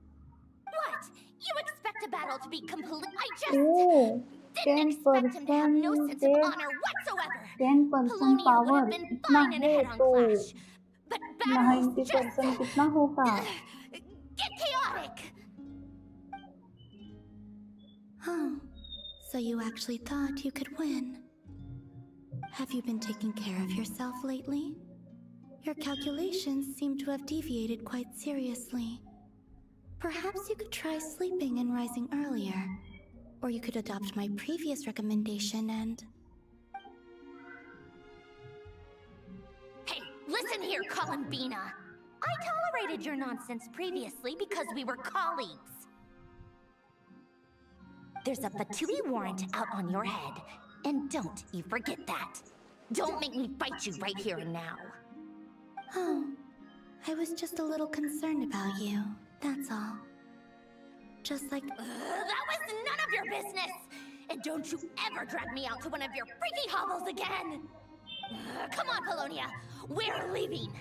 What? You expect a battle to be complete? I just... Oh, Didn't expect him to have no 10% sense से of honor whatsoever. 10% Polonia would power have been इतना fine in a है head-on तो clash, but battles just 90% कितना होगा? get chaotic. Oh, so you actually thought you could win. Have you been taking care of yourself lately? Your calculations seem to have deviated quite seriously. Perhaps you could try sleeping and rising earlier. Or you could adopt my previous recommendation and... Hey, listen here, Columbina. I tolerated your nonsense previously because we were colleagues. There's a Fatui warrant out on your head, and don't you forget that. Don't make me fight you right here and now. Oh, I was just a little concerned about you, that's all. Just like... That was none of your business! And don't you ever drag me out to one of your freaky hovels again! Come on, Polonia! We're leaving!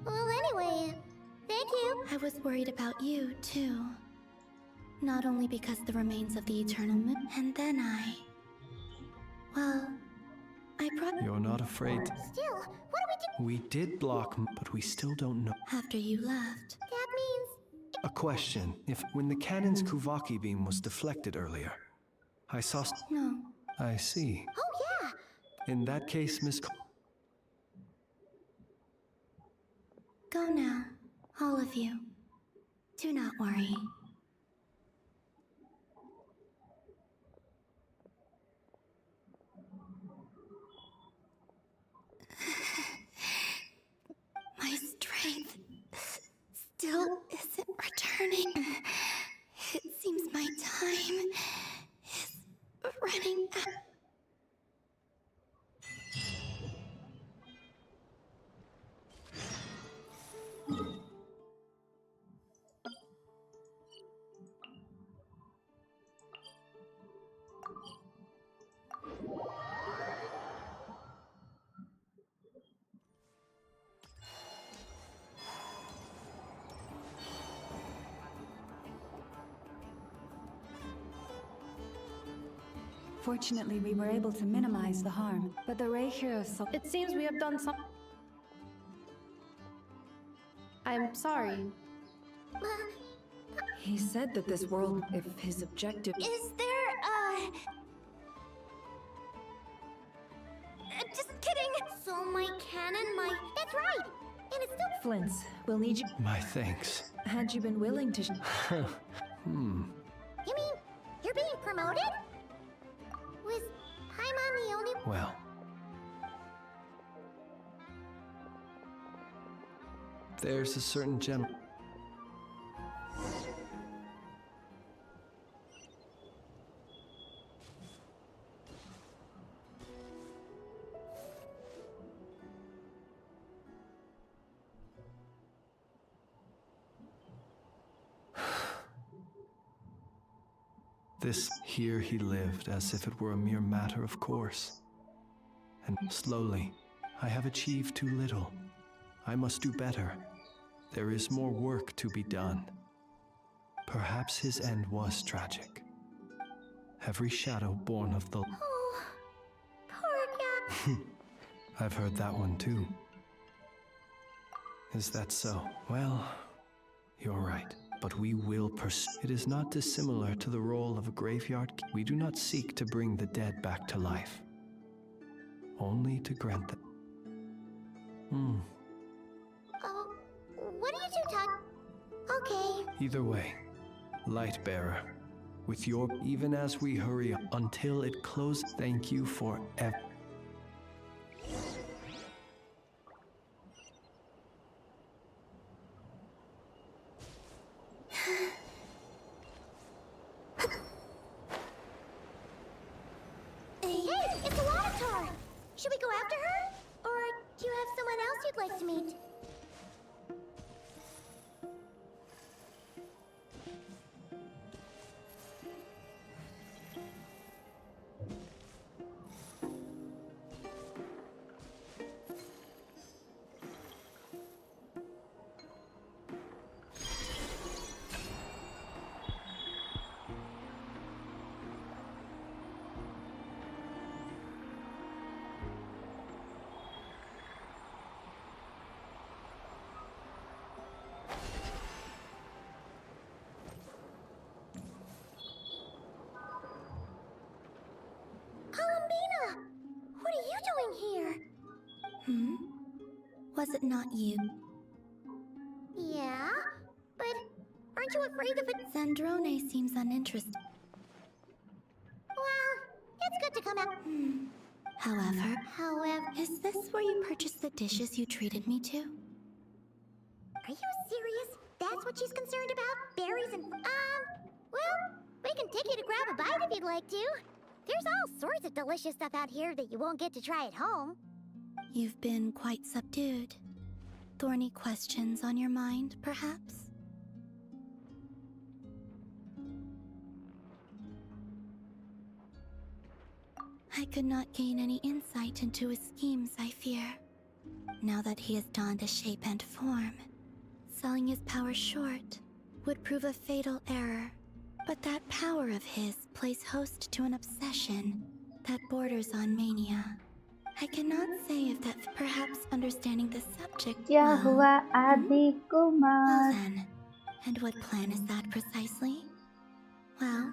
Well, anyway, thank you. I was worried about you, too. Not only because the remains of the Eternal Moon, and then Well, I brought... You're not afraid. Still, what do we do? We did block, but we still don't know. After you left. That means... A question. When the cannon's Kuvaki beam was deflected earlier, I saw... No. I see. Oh, yeah! In that case, Miss... Go now, all of you. Do not worry. My strength still isn't returning. It seems my time is running out. Fortunately, we were able to minimize the harm, but the Ray Heroes... It seems we have done some... I'm sorry. He said that this world, if his objective... Is there, just kidding! So my cannon, That's right! And it's still... Flints, we'll need you... My thanks. Had you been willing to... You mean, you're being promoted? Was Paimon the only... Well... There's a certain gem... Here he lived as if it were a mere matter of course. And slowly, I have achieved too little. I must do better. There is more work to be done. Perhaps his end was tragic. Every shadow born of the... Oh, poor cat. I've heard that one too. Is that so? Well, you're right. But we will pursue. It is not dissimilar to the role of a graveyard. We do not seek to bring the dead back to life, only to grant them. What do you two talk? Okay. Either way, Lightbearer, with your... Even as we hurry until it closes, thank you for Should we go after her? Or do you have someone else you'd like to meet? Was it not you? Yeah? But aren't you afraid of it? Zandrone seems uninterested. Well, it's good to come out. However, However, is this where you purchased the dishes you treated me to? are you serious? That's what she's concerned about? Berries and... well, we can take you to grab a bite if you'd like to. There's all sorts of delicious stuff out here that you won't get to try at home. You've been quite subdued. Thorny questions on your mind, perhaps? I could not gain any insight into his schemes, I fear. Now that he has donned a shape and form, selling his power short would prove a fatal error. But that power of his plays host to an obsession that borders on mania. I cannot say if that perhaps understanding the subject क्या well. हुआ आदि Well Kumar? then, and what plan is that precisely? Well,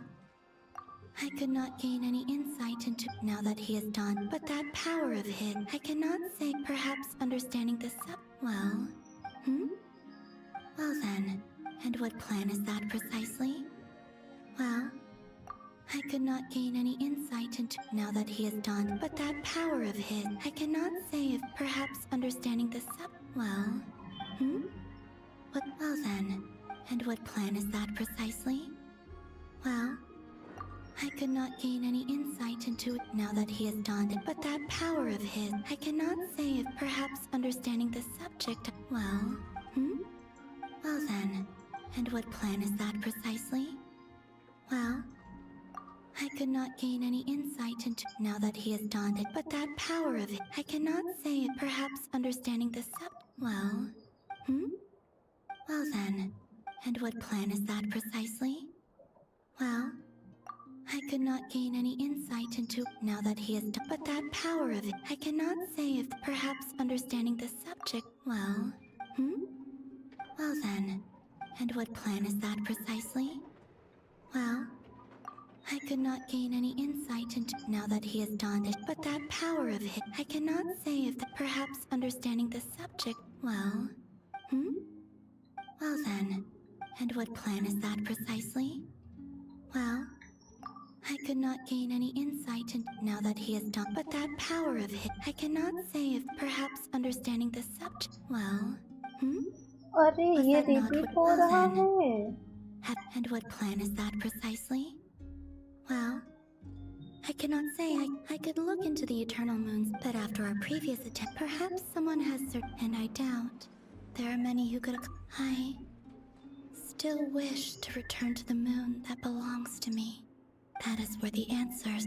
I could not gain any insight into now that he has done, but that power of his, I cannot say perhaps understanding the well. Well then, and what plan is that precisely? Well, I could not gain any insight into now that he has done, but that power of his, I cannot say if perhaps understanding the well. What well then, and what plan is that precisely? Well, I could not gain any insight into it now that he has donned it, but that power of his, I cannot say if perhaps understanding the subject, well, Well then, and what plan is that precisely? Well, I could not gain any insight into now that he has donned it, but that power of it, I cannot say if perhaps understanding the well, Well then, and what plan is that precisely? Well, I could not gain any insight into now that he has done, but that power of it, I cannot say if perhaps understanding the subject, well, Well then, and what plan is that precisely? Well, I could not gain any insight into now that he has donned it, but that power of it, I cannot say if perhaps understanding the subject, well, Well then, and what plan is that precisely? Well, I could not gain any insight into now that he has done, but that power of it, I cannot say if perhaps understanding the subject, well, अरे Was ये that not repeat what हो well रहा then? है. And what plan is that precisely? Well, I cannot say. I could look into the eternal moons, but after our previous attempt, perhaps someone has and I doubt. There are many who could. I still wish to return to the moon that belongs to me. That is where the answers.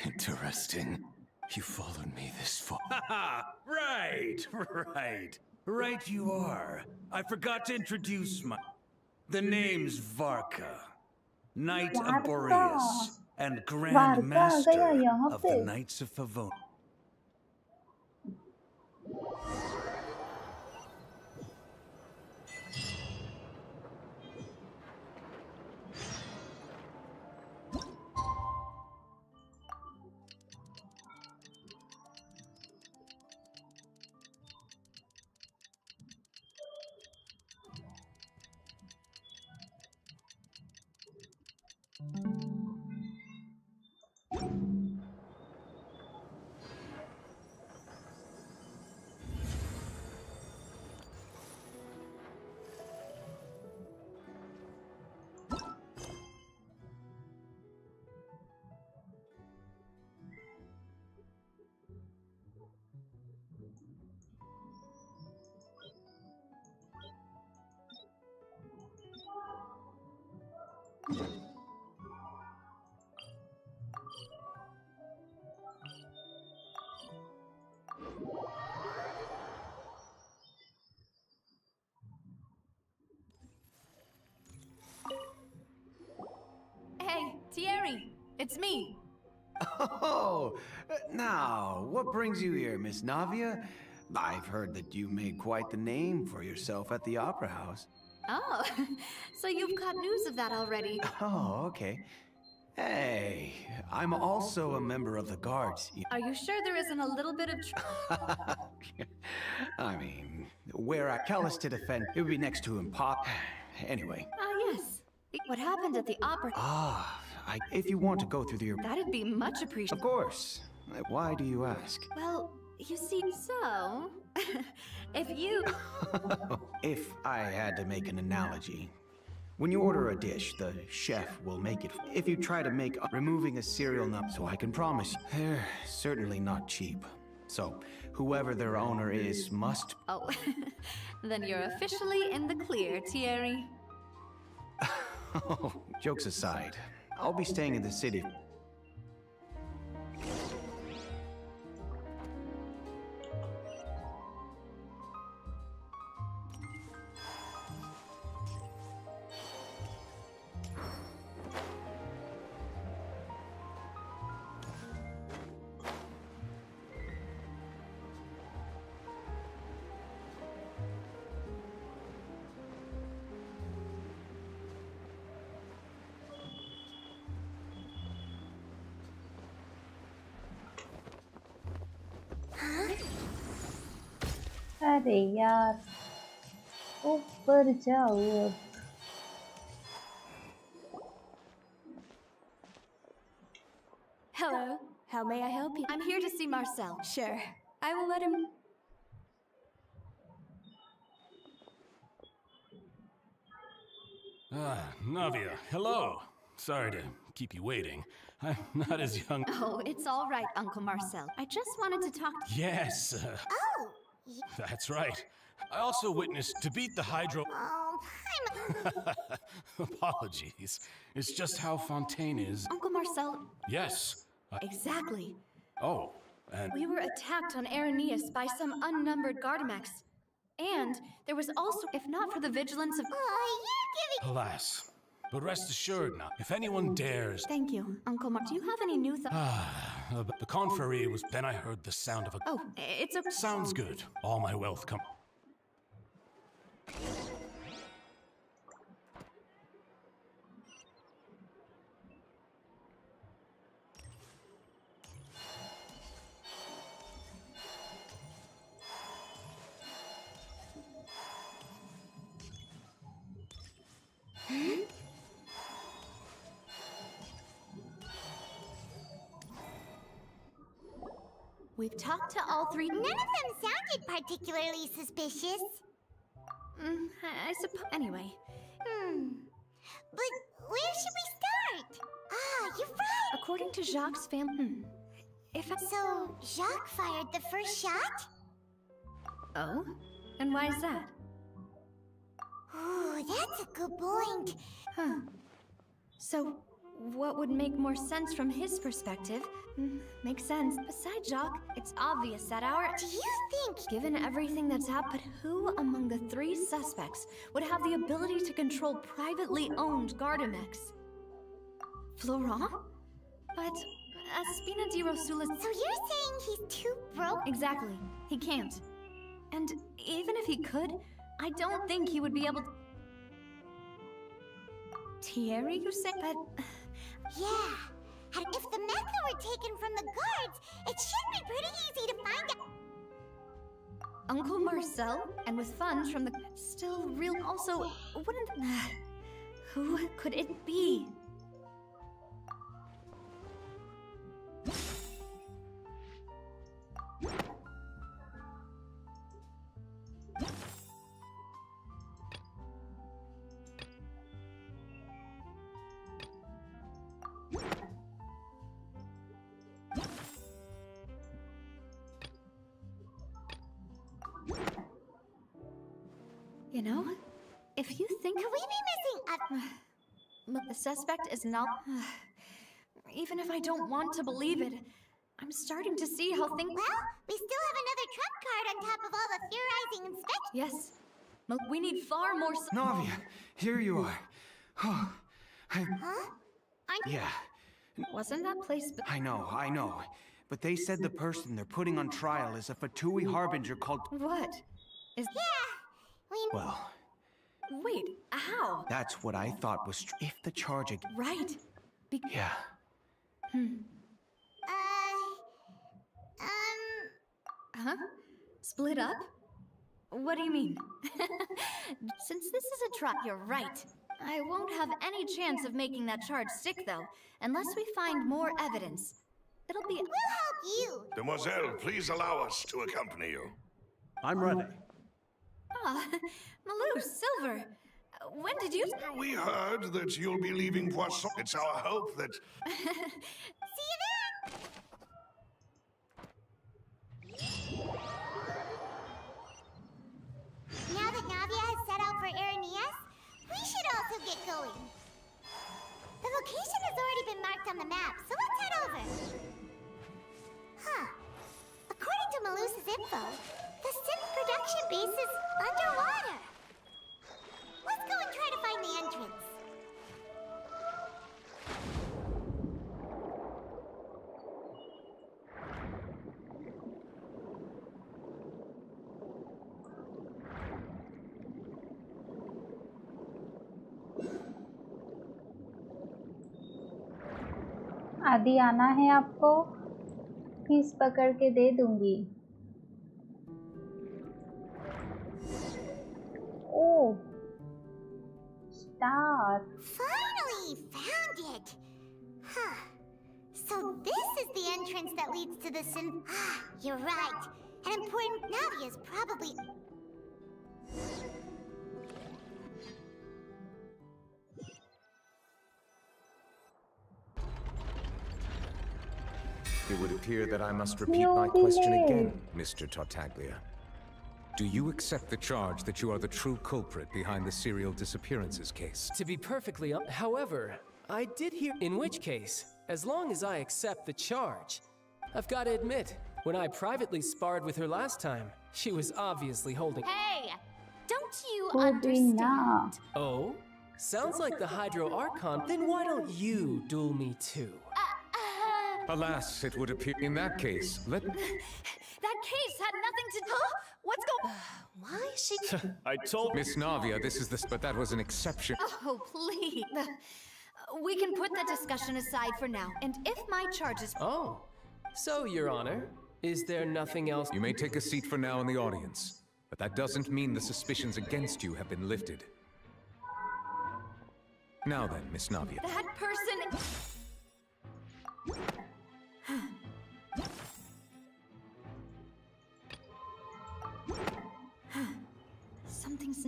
Interesting. You followed me this far. Right. Right you are. I forgot to introduce The name's Varka, Knight of Boreas, and Grand Master of the Knights of Favonius. Hey, Thierry, it's me. Oh, now, what brings you here, Miss Navia? I've heard that you made quite the name for yourself at the Opera House. Oh, so you've caught news of that already. Oh, okay. Hey, I'm also a member of the guards. Are you sure there isn't a little bit of I mean, where I callous to defend, it would be next to Pop. Anyway. Ah, yes. What happened at the opera? If you want to go through your... That'd be much appreciated. Of course. Why do you ask? Well, you see, so... if you... If I had to make an analogy, when you order a dish, the chef will make it. If you try to make removing a cereal nut, so I can promise you, they're certainly not cheap. So, whoever their owner is must... Oh, then you're officially in the clear, Thierry. Oh, jokes aside, I'll be staying in the city. अरे यार ऊपर जाओ अब। Hello, how may I help you? I'm here to see Marcel. Sure, I will let him... Navia, hello. Sorry to keep you waiting. I'm not as young. Oh, it's all right, Uncle Marcel. I just wanted to talk to you. Yes. Oh! That's right. I also witnessed to beat the Hydro... Oh, Apologies. It's just how Fontaine is. Uncle Marcel... Yes. Exactly. Oh, and... We were attacked on Aranius by some unnumbered Gardamex. And there was also, if not for the vigilance of... Oh, you're giving... Alas. But rest assured now, if anyone dares... Thank you, Uncle Mark. Do you have any new the confrérie was... Then I heard the sound of a... Oh, it's a... Sounds good. All my wealth come... We've talked to all three... None of them sounded particularly suspicious. I suppose... Anyway. But where should we start? Ah, you're right! According to Jacques' family... So, Jacques fired the first shot? Oh? And why is that? Ooh, that's a good point. Huh. So, what would make more sense from his perspective? Makes sense. Besides Jacques, it's obvious that our... Do you think... Given everything that's happened, who among the three suspects would have the ability to control privately owned Gardamex? Florent? But... Espina di Rosula... So you're saying he's too broke? Exactly. He can't. And even if he could, I don't think he would be able to... Thierry, you say? But... Yeah. And if the mecha were taken from the guards, it should be pretty easy to find out. Uncle Marcel? And with funds from the... Still real... Also, wouldn't... Who could it be? You know, if you think... Could we be missing a... Look, the suspect is not... Even if I don't want to believe it, I'm starting to see how things... Well, we still have another trump card on top of all the theorizing and spec... Yes. Look, we need far more... Navia, here you are. Oh, Huh? Yeah. Wasn't that place... I know. but they said the person they're putting on trial is a Fatui harbinger called... What? Is... Yeah, Well... Wait, how? That's what I thought was if the charge... Right. Yeah. Huh? Split up? What do you mean? Since this is a trial, you're right. I won't have any chance of making that charge stick, though, unless we find more evidence. It'll be... We'll help you! Demoiselle, please allow us to accompany you. I'm ready. Ah, Malou, Silver. When did you... We heard that you'll be leaving Poisson. It's our hope that... See you then! Now that Navia has set out for Erinias, we should also get going. The location has already been marked on the map, so let's head over. Huh. According to Malus's info, the synth production base is underwater. Let's go and try to find the entrance. आदि आना है आपको, fees पकड़ के दे दूंगी। ओह, star. Finally found it. Huh. So this is the entrance that leads to the synth. You're right. An important Navia's probably. It would appear that I must repeat my question again, Mr. Tartaglia. Do you accept the charge that you are the true culprit behind the serial disappearances case? To be perfectly honest, however, I did hear... In which case, as long as I accept the charge, I've got to admit, when I privately sparred with her last time, she was obviously holding... Hey! Don't you Who do understand? Oh? Sounds like the Hydro Archon. Then why don't you duel me too? Alas, it would appear in that case, let... That case had nothing to... Huh? What's going... Why is she... I told Miss Navia this is the... But that was an exception. Oh, please. We can put that discussion aside for now. And if my charges... Oh. So, Your Honor, is there nothing else... You may take a seat for now in the audience, but that doesn't mean the suspicions against you have been lifted. Now then, Miss Navia. That person... Something's...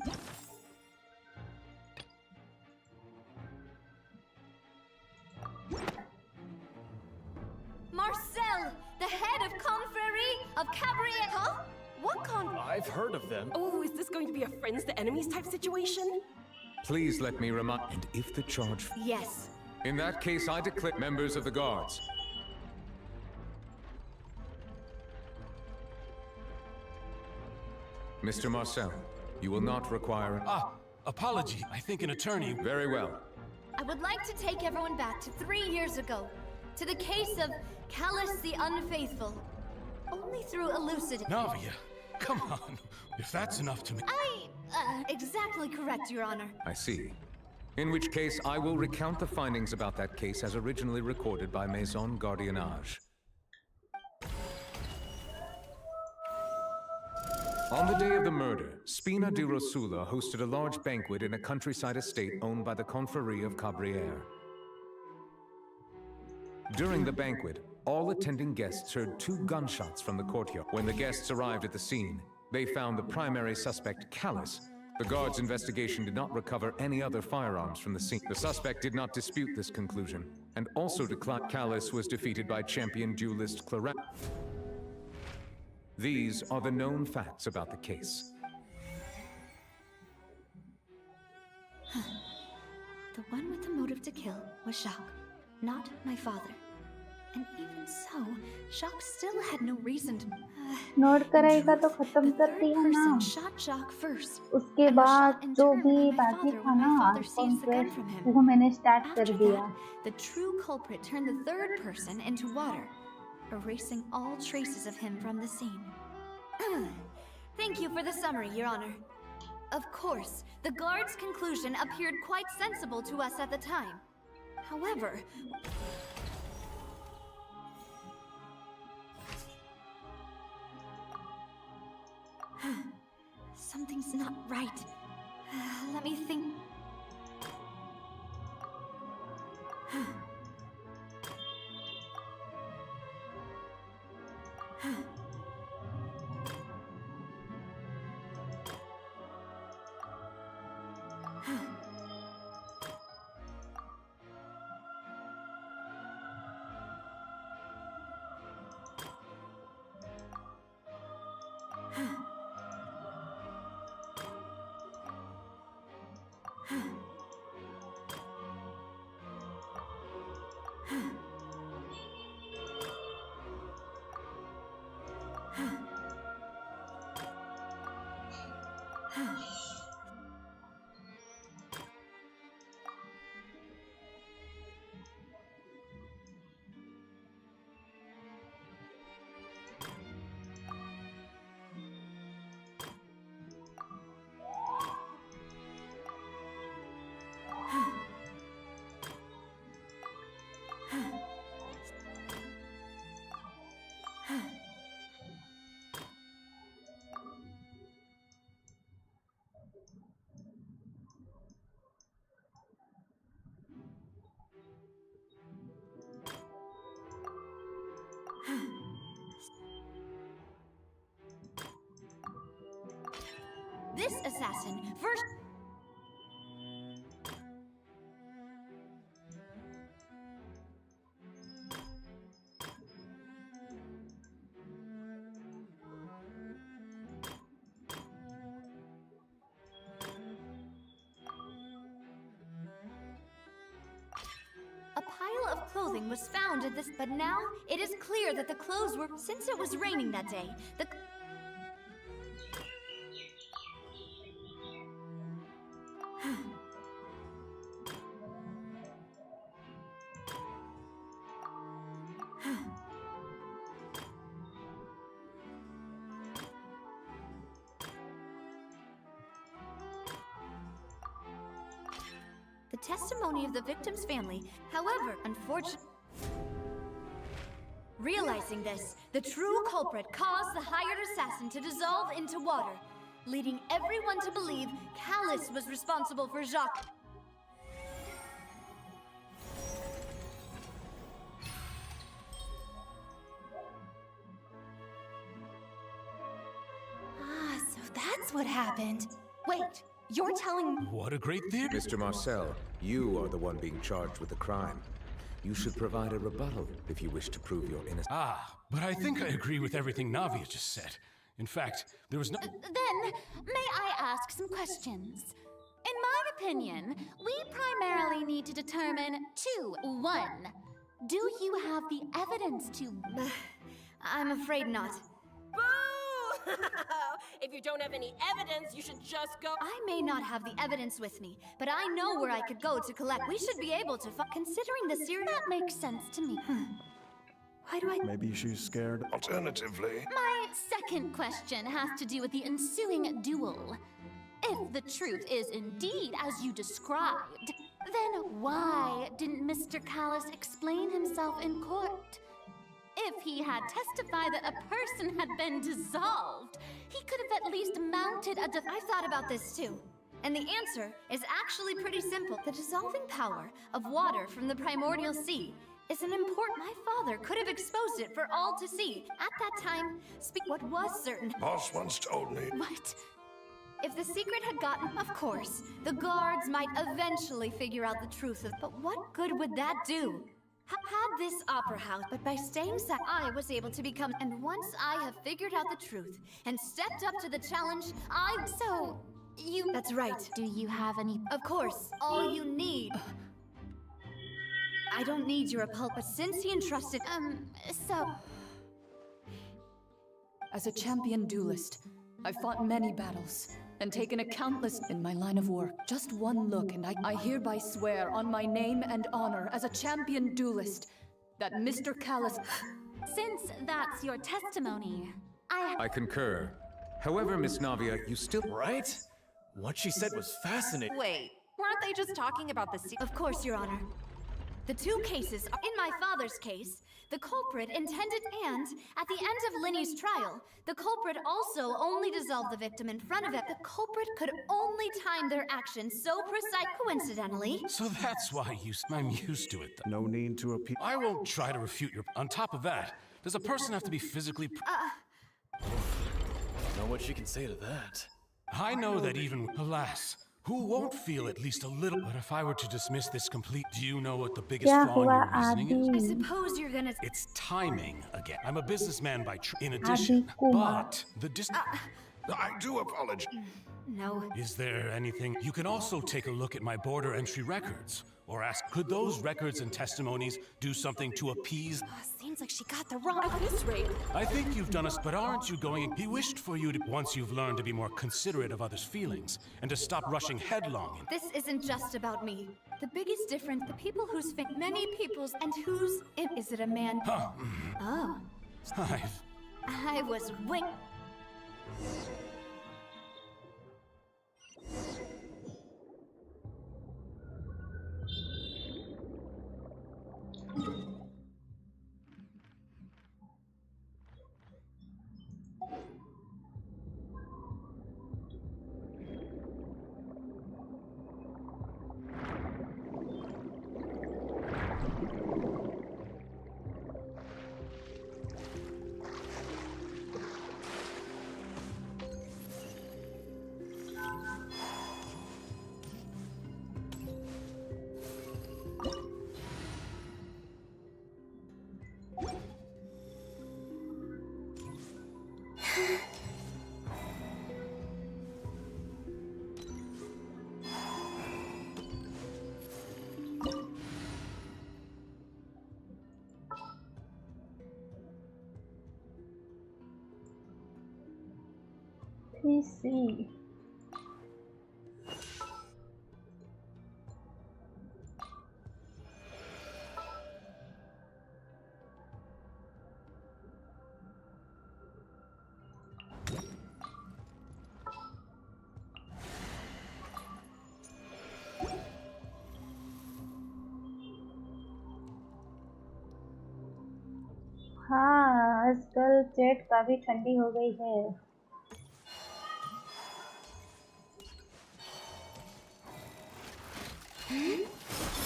Marcel, the head of Confrérie of Cabaret... Huh? What I've heard of them. Oh, is this going to be a friends to enemies type situation? Please let me remind... And if the charge... Yes. In that case, I declare members of the guards. Mr. Marcel, you will not require... Apology. I think an attorney... Very well. I would like to take everyone back to 3 years ago, to the case of Callus the Unfaithful. Only through elucidating... Navia, come on. If that's enough to me... Exactly correct, Your Honor. I see. In which case, I will recount the findings about that case as originally recorded by Maison Gardiennage. On the day of the murder, Spina di Rosula hosted a large banquet in a countryside estate owned by the Confrérie of Cabrières. During the banquet, all attending guests heard 2 gunshots from the courtyard. When the guests arrived at the scene, they found the primary suspect, Callus. The guards' investigation did not recover any other firearms from the scene. The suspect did not dispute this conclusion, and also declared Callus was defeated by champion duelist Claret. These are the known facts about the case. The one with the motive to kill was Jacques, not my father. And even so, Jacques still had no reason to... note कराएगा तो खत्म कर दिया ना। उसके बाद जो भी बाकी था ना, वो मैंने स्टार्ट कर दिया। The true culprit turned the third person into water. erasing all traces of him from the scene. Thank you for the summary, Your Honor. Of course, the guard's conclusion appeared quite sensible to us at the time. However, something's not right. Let me think. This assassin first... A pile of clothing was found at this, but now it is clear that the clothes were... Since it was raining that day, the... The testimony of the victim's family, however, unfortunately... Realizing this, the true culprit caused the hired assassin to dissolve into water, leading everyone to believe Callus was responsible for Jacques. Ah, so that's what happened. Wait, you're telling... What a great theory! Mr. Marcel, you are the one being charged with the crime. You should provide a rebuttal if you wish to prove your innocence. Ah, but I think I agree with everything Navia just said. In fact, there was no... Then, may I ask some questions? In my opinion, we primarily need to determine two. One, do you have the evidence to... I'm afraid not. Boo! If you don't have any evidence, you should just go... I may not have the evidence with me, but I know where I could go to collect. We should be able to considering the series... That makes sense to me. Why do I... Maybe she's scared. Alternatively... My second question has to do with the ensuing duel. If the truth is indeed as you described, then why didn't Mr. Callus explain himself in court? If he had testified that a person had been dissolved, he could have at least mounted a I've thought about this too. And the answer is actually pretty simple. The dissolving power of water from the primordial sea is an important... My father could have exposed it for all to see. At that time, what was certain... Boss once told me... What? If the secret had gotten... Of course, the guards might eventually figure out the truth of... But what good would that do? Had this opera house, but by staying silent, I was able to become... And once I have figured out the truth and stepped up to the challenge, So, you... That's right. Do you have any... Of course, all you need... I don't need your pulp, but since he entrusted... so... As a champion duelist, I've fought many battles and taken a countless in my line of work. Just one look and I hereby swear on my name and honor as a champion duelist that Mr. Callus... Since that's your testimony, I concur. However, Miss Navia, you still... Right? What she said was fascinating. Wait, weren't they just talking about the Of course, Your Honor. The two cases are, in my father's case, the culprit intended and, at the end of Linny's trial, the culprit also only dissolved the victim in front of it. The culprit could only time their actions so precise coincidentally. So that's why I'm used to it. No need to appeal. I won't try to refute your... On top of that, does a person have to be physically... Know what she can say to that? I know that even... Alas, who won't feel at least a little... But if I were to dismiss this complete... Do you know what the biggest flaw in your reasoning is? I suppose you're gonna... It's timing again. I'm a businessman by in addition, but the I do apologize. No. Is there anything... You can also take a look at my border entry records. Or ask, could those records and testimonies do something to appease... Seems like she got the wrong... At this rate... I think you've done us, but aren't you going... He wished for you to, once you've learned to be more considerate of others' feelings, and to stop rushing headlong. This isn't just about me. The biggest difference, the people whose many people's, and whose... Is it a man? Huh. Oh. I was wing... PC. हाँ आजकल chat काफी ठंडी हो गई है।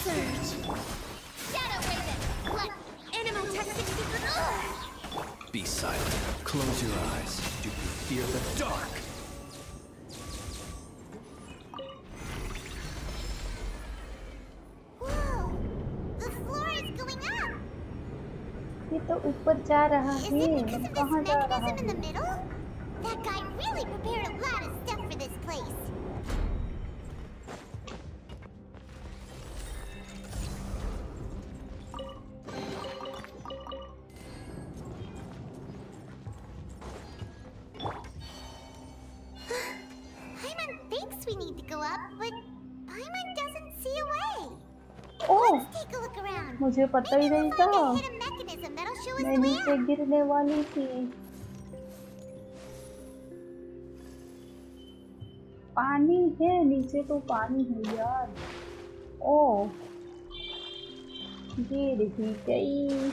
Surge. Shadow Raven. Blood. Animal Be silent. Close your eyes. Do you fear the dark? Whoa! The floor is going up. ये तो ऊपर जा रहा Is है। it because of this कहाँ जा रहा mechanism in the है? middle? That guy really prepared a lot of stuff for this place. Paimon thinks we need to go up, but Paimon doesn't see a way. Oh, Let's take a look around. मुझे पता ही नहीं था। Find a hidden mechanism that'll show us मैं the way नीचे out. गिरने वाली थी। पानी है नीचे, तो पानी है यार। ओह, गिर भी गई।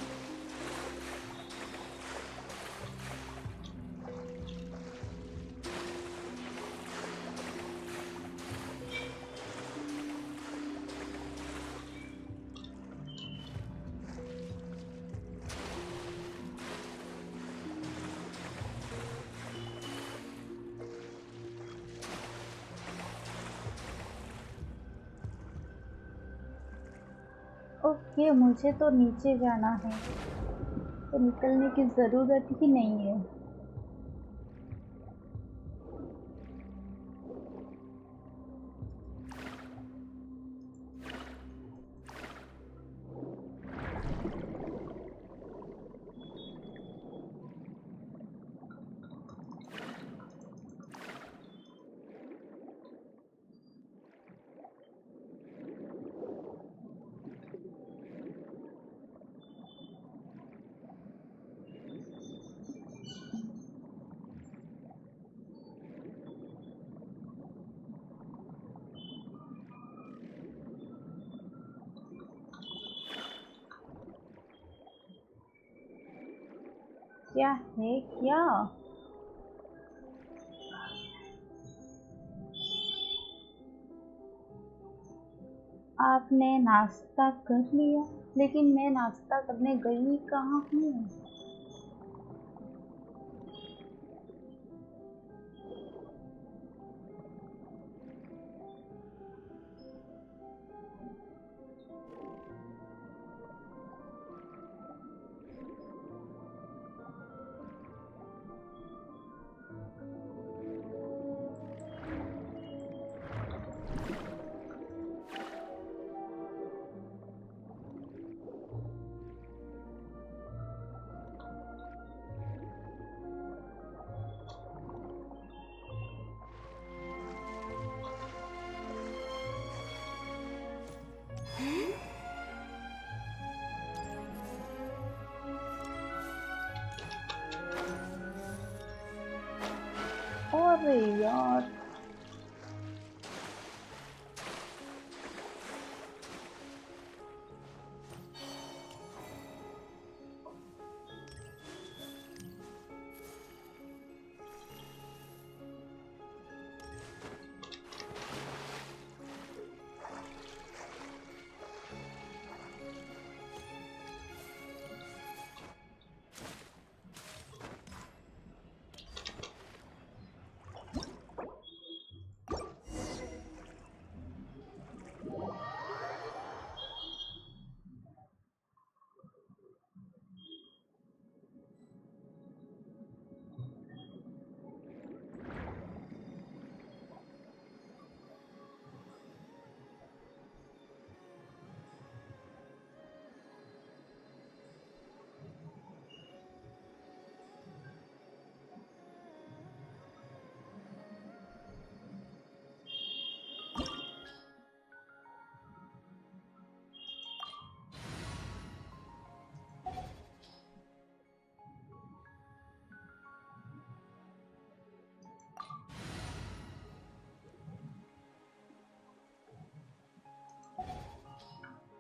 ओके, मुझे तो नीचे जाना है, तो निकलने की ज़रूरत ही नहीं है। क्या है क्या? आपने नाश्ता कर लिया, लेकिन मैं नाश्ता करने गई कहाँ हूँ? अरे यार,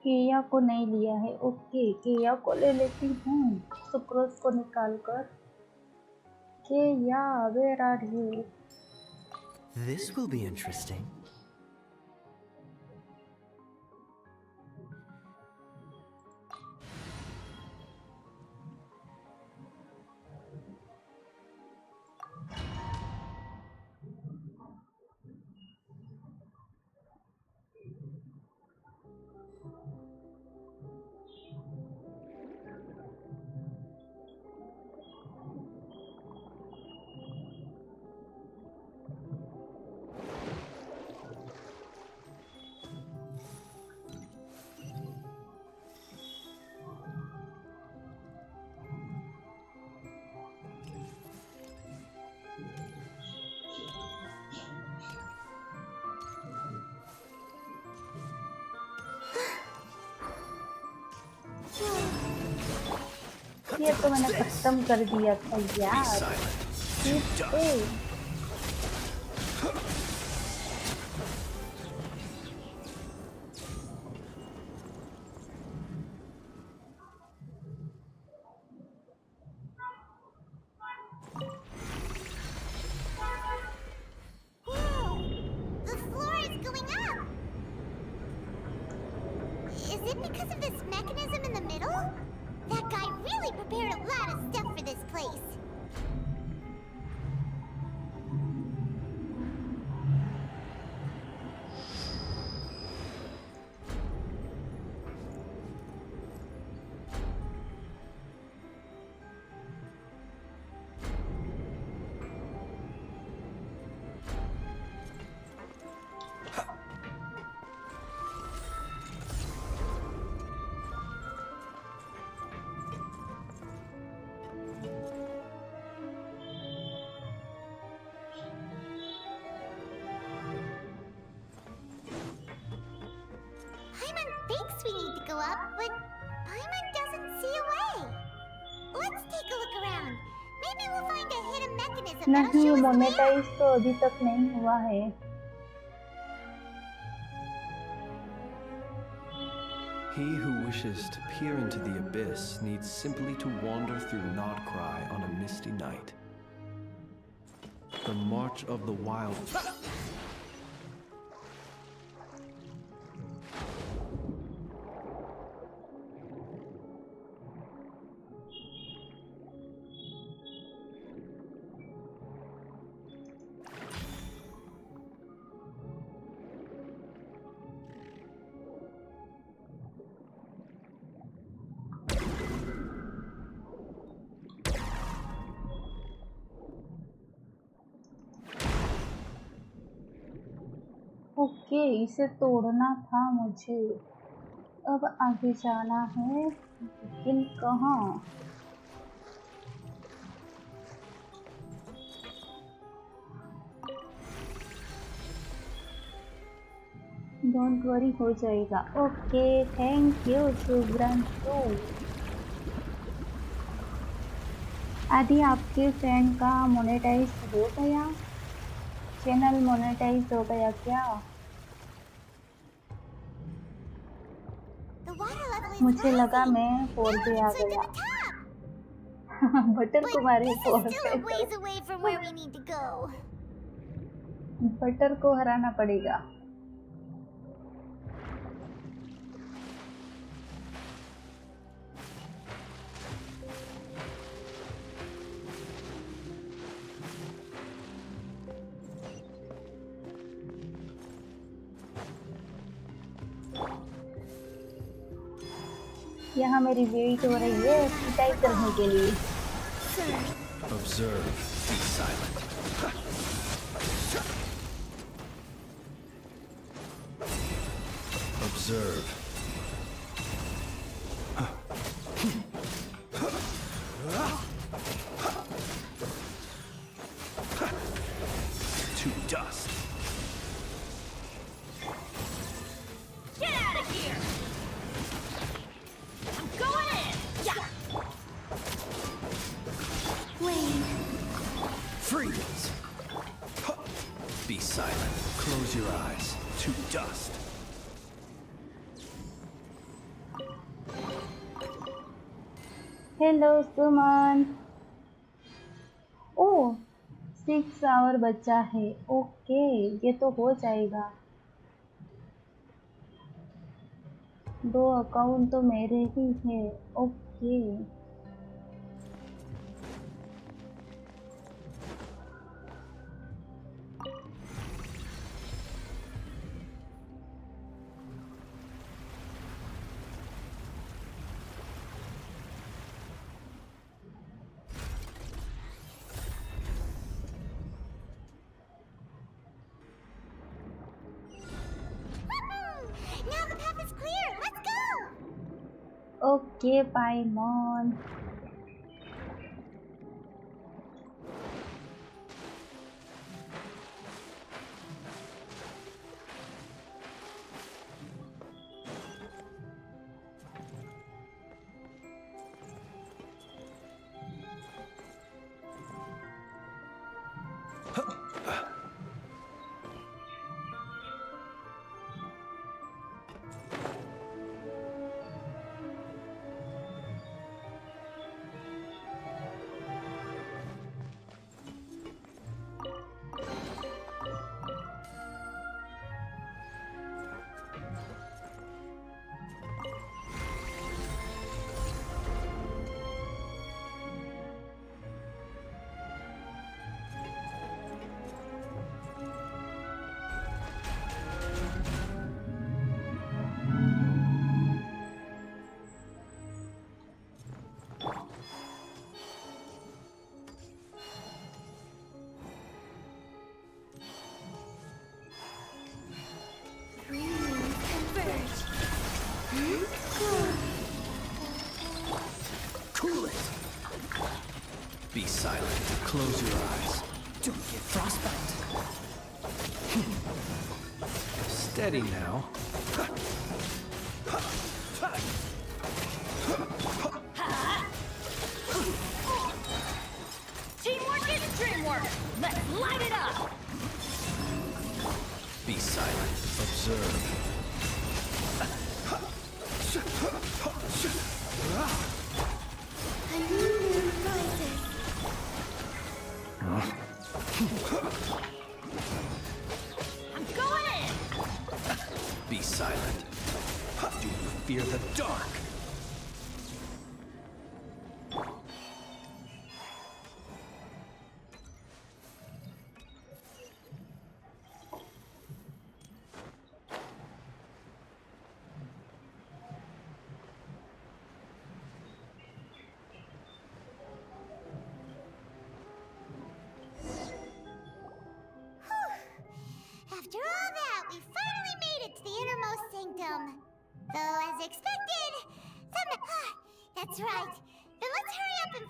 केया को नहीं लिया है। ओके, केया को ले लेती हूँ सुक्रोज को निकाल कर। Keya, where are you? This will be interesting. ये तो मैंने खत्म कर दिया था यार। The floor is going up! Is it because of this mechanism in the middle? That guy really prepared a lot of stuff for this place. Paimon thinks we need to go up, but Paimon doesn't see a way. Let's take a look around. Maybe we'll find a hidden mechanism that'll नहीं, show us the way monetise तो अभी तक नहीं हुआ है। He who wishes to peer into the abyss needs simply to wander through Nodcry on a misty night. The March of the Wild. Okay, इसे तोड़ना था मुझे। अब आगे जाना है, लेकिन कहाँ? डोंट वरी, हो जाएगा। Okay, thank you Shubhranshu. आदि, आपके फ्रेंड का मोनेटाइज हो गया? चैनल मोनेटाइज हो गया क्या? मुझे लगा मैं 4 पे आ गया। बटर को मारे 4 पे। बटर को हराना पड़ेगा। यहाँ मेरी वेट हो रही है पिटाई करने के लिए। Observe, be silent. Observe. To dust. Get out of here! I'm going in! Yeah! Freeze! Be silent. Close your eyes. To dust. Hello Suman. Oh, 6 hour बचा है। ओके, ये तो हो जाएगा। 2 अकाउंट तो मेरे ही है। Okay, Now the path is clear. Let's go. Okay Paimon. Cool it. Be silent. Close your eyes. Don't get frostbite. Steady now. Teamwork is dreamwork! Let's light it up! Be silent. Observe. Do you fear the dark? After all that, we finally made it to the innermost sanctum. Though, as expected, that's right. Then let's hurry up and...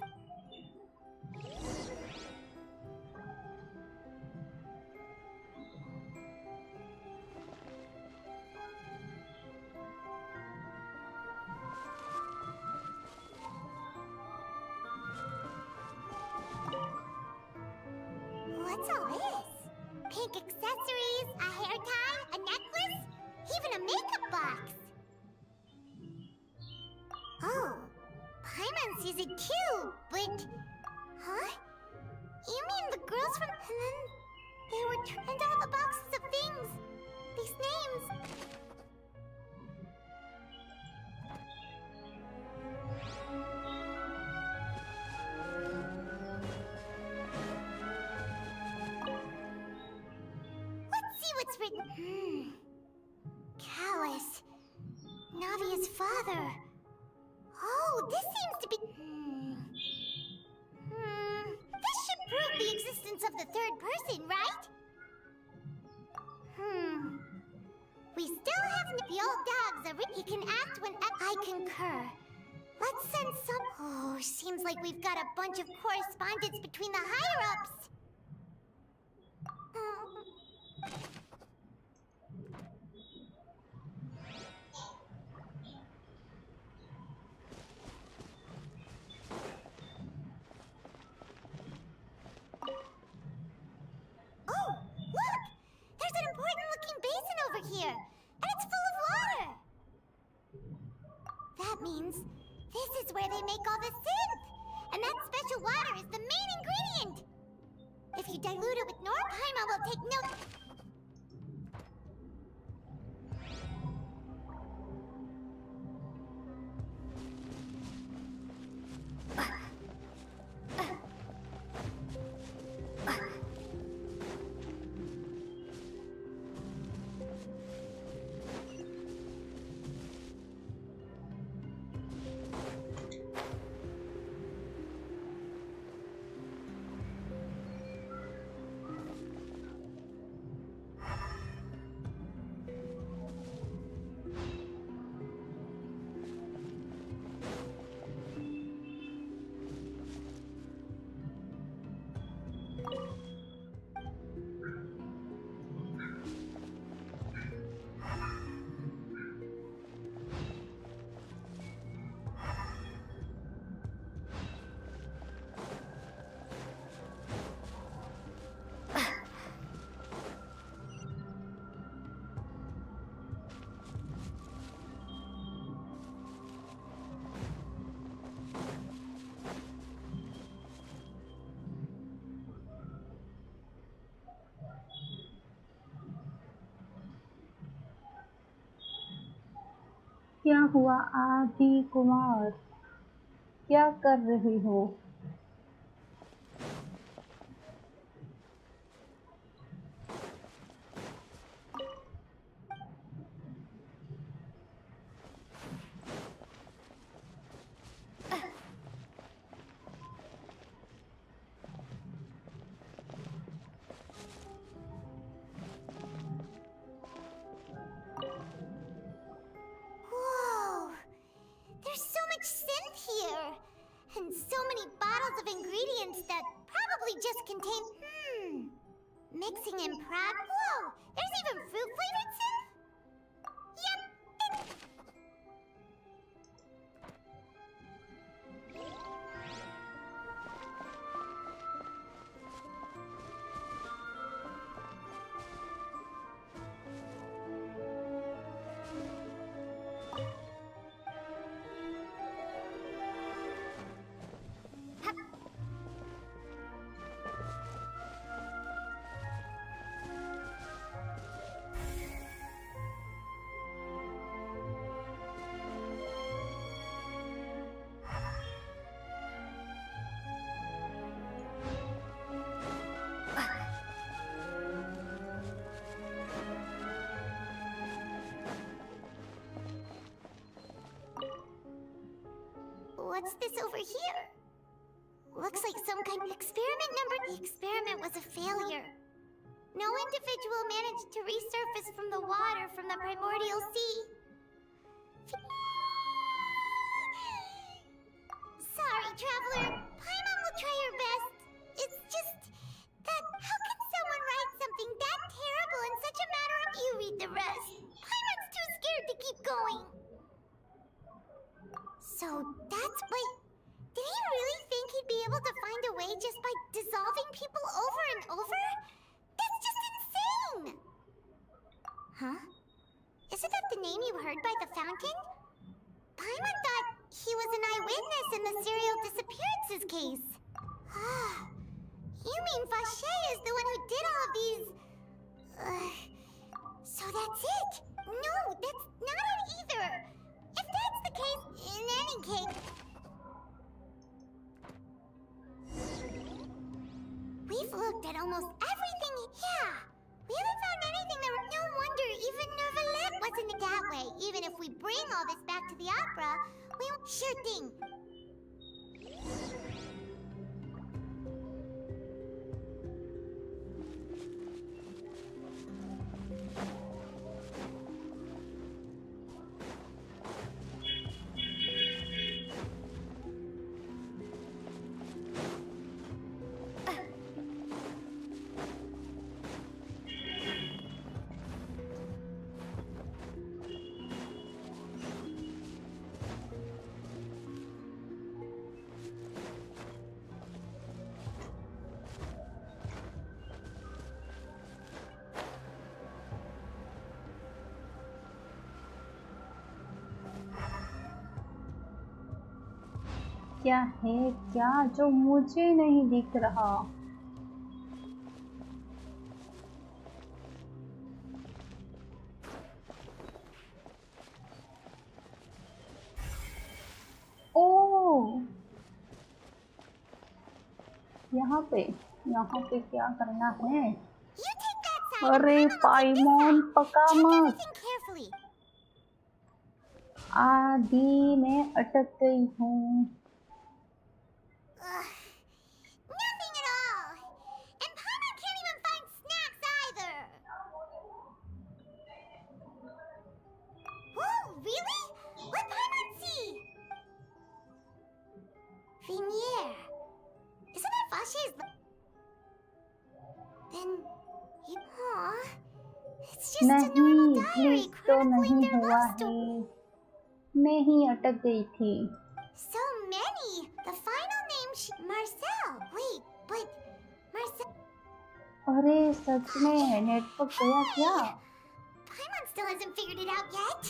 What's all this? Pink accessories, a hair tie, a necklace, even a makeup box. Oh, Paimon sees it too, but... Huh? You mean the girls from... And then they were turned all the boxes of things. These names. Let's see what's written. Callus. Navia's father. Oh, this seems to be... This should prove the existence of the third person, right? We still haven't... The old dog's a... He can act when... I concur. Let's send some... Oh, seems like we've got a bunch of correspondence between the higher-ups. Oh, look! There's an important-looking basin over here, and it's full of water! That means this is where they make all the synth! And that special water is the main ingredient! If you dilute it with Paimon will take note... क्या हुआ आदि कुमार? क्या कर रही हो? Whoa! There's so much synth here! And so many bottles of ingredients that probably just contain... Mixing in prod... Whoa! There's even fruit-flavored synth? Yep! What's this over here? Looks like some kind of experiment number. The experiment was a failure. No individual managed to resurface from the water from the primordial sea. Sorry, traveler. Paimon will try her best. It's just that how can someone write something that terrible in such a matter of... You read the rest. Paimon's too scared to keep going. So that's what... Did he really think he'd be able to find a way just by dissolving people over and over? That's just insane! Huh? Isn't that the name you heard by the fountain? Paimon thought he was an eyewitness in the serial disappearances case. You mean Vache is the one who did all of these... So that's it? No, that's not it either. If that's the case, in any case... We've looked at almost everything. Yeah, we haven't found anything that... No wonder even Nervalet wasn't that way. Even if we bring all this back to the opera, we... Sure thing. क्या है क्या जो मुझे नहीं दिख रहा? ओ, यहाँ पे क्या करना है? अरे पाइमोन पका मत। आदि मैं अटक गई हूँ। Nothing at all. And Paimon can't even find snacks either. Whoa, really? What Paimon see? Vinier. Isn't that Vache's... Then... It's just a normal diary chronicling their love story. मैं ही अटक गई थी। So many. The final name Marcel. Wait, but Marcel... अरे सच में network गया क्या? Paimon still hasn't figured it out yet.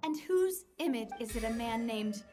And whose image is it a man named